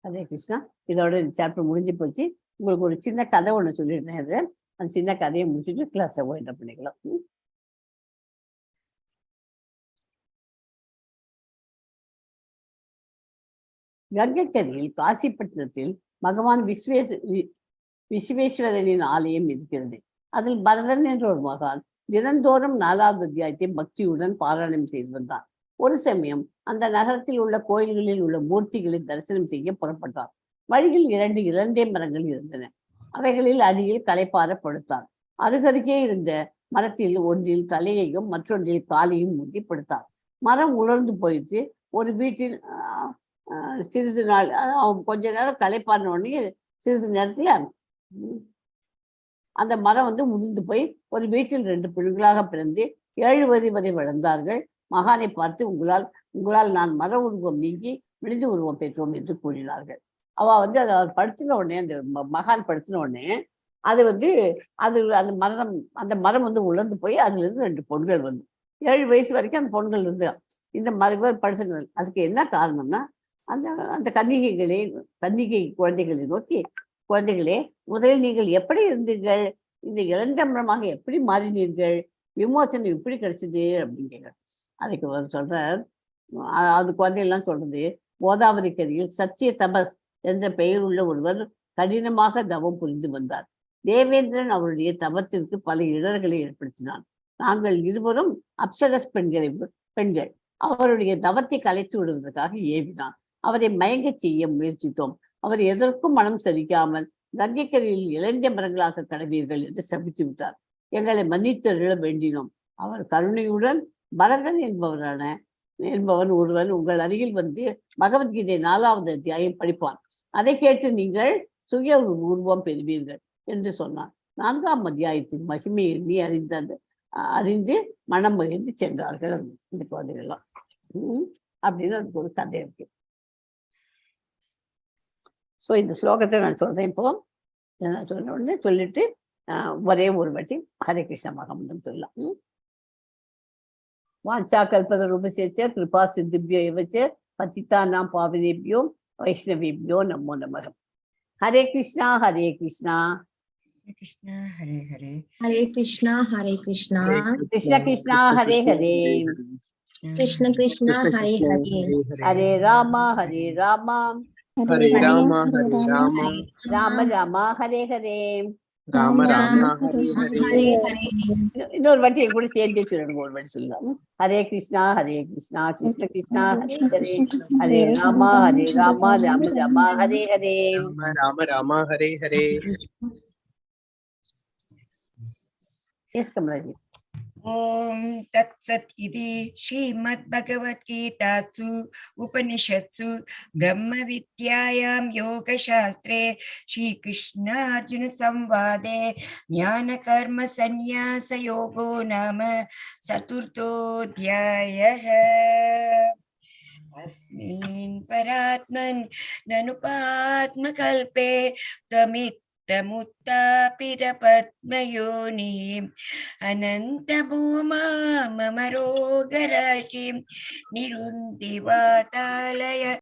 ஹரே கிருஷ்ணா. இதோட சாப்டர் முடிஞ்சு போச்சு. உங்களுக்கு ஒரு சின்ன கதை ஒன்று சொல்லிடுறேன். அது அந்த சின்ன கதையை முடிச்சுட்டு கிளாஸை என்ன பண்ணிக்கலாம். கங்கைக்கரையில் காசிப்பட்டினத்தில் பகவான் விஸ்வேஸ்வரனின் ஆலயம் இருக்கிறது. அதில் பரதன் என்ற ஒரு மகான் தினந்தோறும் 4வது அத்தியாயத்தை பக்தியுடன் பாராயணம் செய்து வந்தான். ஒரு சமயம் அந்த நகரத்தில் உள்ள கோயில்களில் உள்ள மூர்த்திகளை தரிசனம் செய்ய புறப்பட்டார். வழியில் 2 இலந்தை மரங்கள் இருந்தன. அவைகளில் அடியில் களைப்பார படுத்தார். அருகருகே இருந்த மரத்தில் ஒன்றில் தலையையும் மற்றொன்றில் காலையும் ஊட்டி படுத்தார். மரம் உலர்ந்து போயிட்டு ஒரு வீட்டில் சிறிது நாள் கொஞ்ச நேரம் களைப்பான உடனே சிறிது நேரத்துல அந்த மரம் உதிர்ந்து போய் ஒரு வீட்டில் 2 பெண்களாக பிறந்து 7 வயது வரை வளர்ந்தார்கள். மகானை பார்த்து உங்களால் நான் மர உருவம் நீங்கி மனித உருவம் பெற்றோம் என்று கூறினார்கள். அவ அதை படுத்தின உடனே அந்த மகான் படுத்தின உடனே அது அந்த மரம் உலர்ந்து போய் அதுல இருந்து 2 பொண்கள் 7 வயசு வரைக்கும் அந்த பொண்கள் இருந்து இந்த மரம் படுத்தினது. அதுக்கு என்ன காரணம்னா அந்த கன்னிகை குழந்தைகளை நோக்கி, குழந்தைகளே, முதலில் நீங்கள் எப்படி இருந்தீர்கள், இந்த இளந்த மரமாக எப்படி மாறினீர்கள், விமோசனம் எப்படி கிடைச்சது அப்படின்னு கேட்க. அதுக்கு சொல்றார், அது குழந்தைகள்லாம் சொல்றது, கோதாவரி கரையில் சத்திய தபஸ் என்ற பெயர் உள்ள ஒருவர் கடினமாக தவம் புரிந்து வந்தார். தேவேந்திரன் அவருடைய தவத்திற்கு பல இடர்களை ஏற்படுத்தினார். நாங்கள் இருவரும் அப்சரஸ் பெண்கள் அவருடைய தவத்தை கலைத்து விடுவதற்காக ஏவினான். அவரை மயங்க செய்ய முயற்சித்தோம். அவர் எதற்கும் மனம் சரிக்காமல் கங்கைக்கரையில் இளைஞ மரங்களாக கடவீர்கள் என்று சபித்து விட்டார். எங்களை மன்னித்தருள வேண்டினோம். அவர் கருணையுடன் பரதன் என்பவன் ஒருவன் உங்கள் அருகில் பகவத்கீதை 4வது அத்தியாயம் படிப்பான். அதை கேட்டு நீங்கள் சுய உருவம் பெறுவீர்கள் என்று சொன்னார். 4ஆம் அத்தியாயத்தின் மகிமையை எண்ணி அறிந்து மனம் மகிழ்ந்து சென்றார்கள் இந்த குழந்தைகள்லாம். அப்படின்னு அதுக்கு ஒரு கதை இருக்கு. ஸோ இந்த ஸ்லோகத்தை நான் சொல்றேன். இப்போ நான் சொன்ன உடனே சொல்லிட்டு ஒரே ஒரு வாட்டி ஹரே கிருஷ்ண மகாமந்திரம் சொல்லலாம். வாஞ்சா கல்பத ரூபசேச்ச கிருபா சித்திபியோ எவச்ச பத்திதானாம் பாவனேபியோ வைஷ்ணவேபியோ நமோ நமः. ஹரே கிருஷ்ணா ஹரே கிருஷ்ணா கிருஷ்ணா ஹரே ஹரே, ஹரே கிருஷ்ணா ஹரே கிருஷ்ணா, கிருஷ்ண கிருஷ்ணா ஹரே ஹரே, கிருஷ்ண கிருஷ்ணா ஹரே ஹரே, ஹரே ராமா ஹரே ராமா, ஹரே ராம ஹரே ராம, ராம ராமா ஹரே ஹரே, ராம ராம ஹரே ஹரே. இன்னொரு வாட்டி கூட சேர்ந்து சொல்லுங்க. ஒரு வாட்டி சொல்லலாம். ஹரே கிருஷ்ணா ஹரே கிருஷ்ணா, கிருஷ்ண கிருஷ்ணா ஹரே ஹரே, ஹரே ராமா ராம ராமா ஹரே ஹரே, ராம ராம ஹரே ஹரே. எஸ் கமலாஜி. ஓம் தத் சத் இதி ஸ்ரீமத் பகவத்கீதாசு உபனிஷத்சு பிரம்ம வித்யாயாம் யோகசாஸ்திரே ஸ்ரீகிருஷ்ணார்ஜுன சம்வாதே ஞான கர்ம சந்நியாச யோகோ நாம சதுர்த்தோऽध्यायः. अस्मिन् परात्मन् ननुपात्मकल्पे त्वमित्तमुत्तापितपद्मयोनिः अनन्तभूमा मम रोगराशिं निरुन्ति वातालय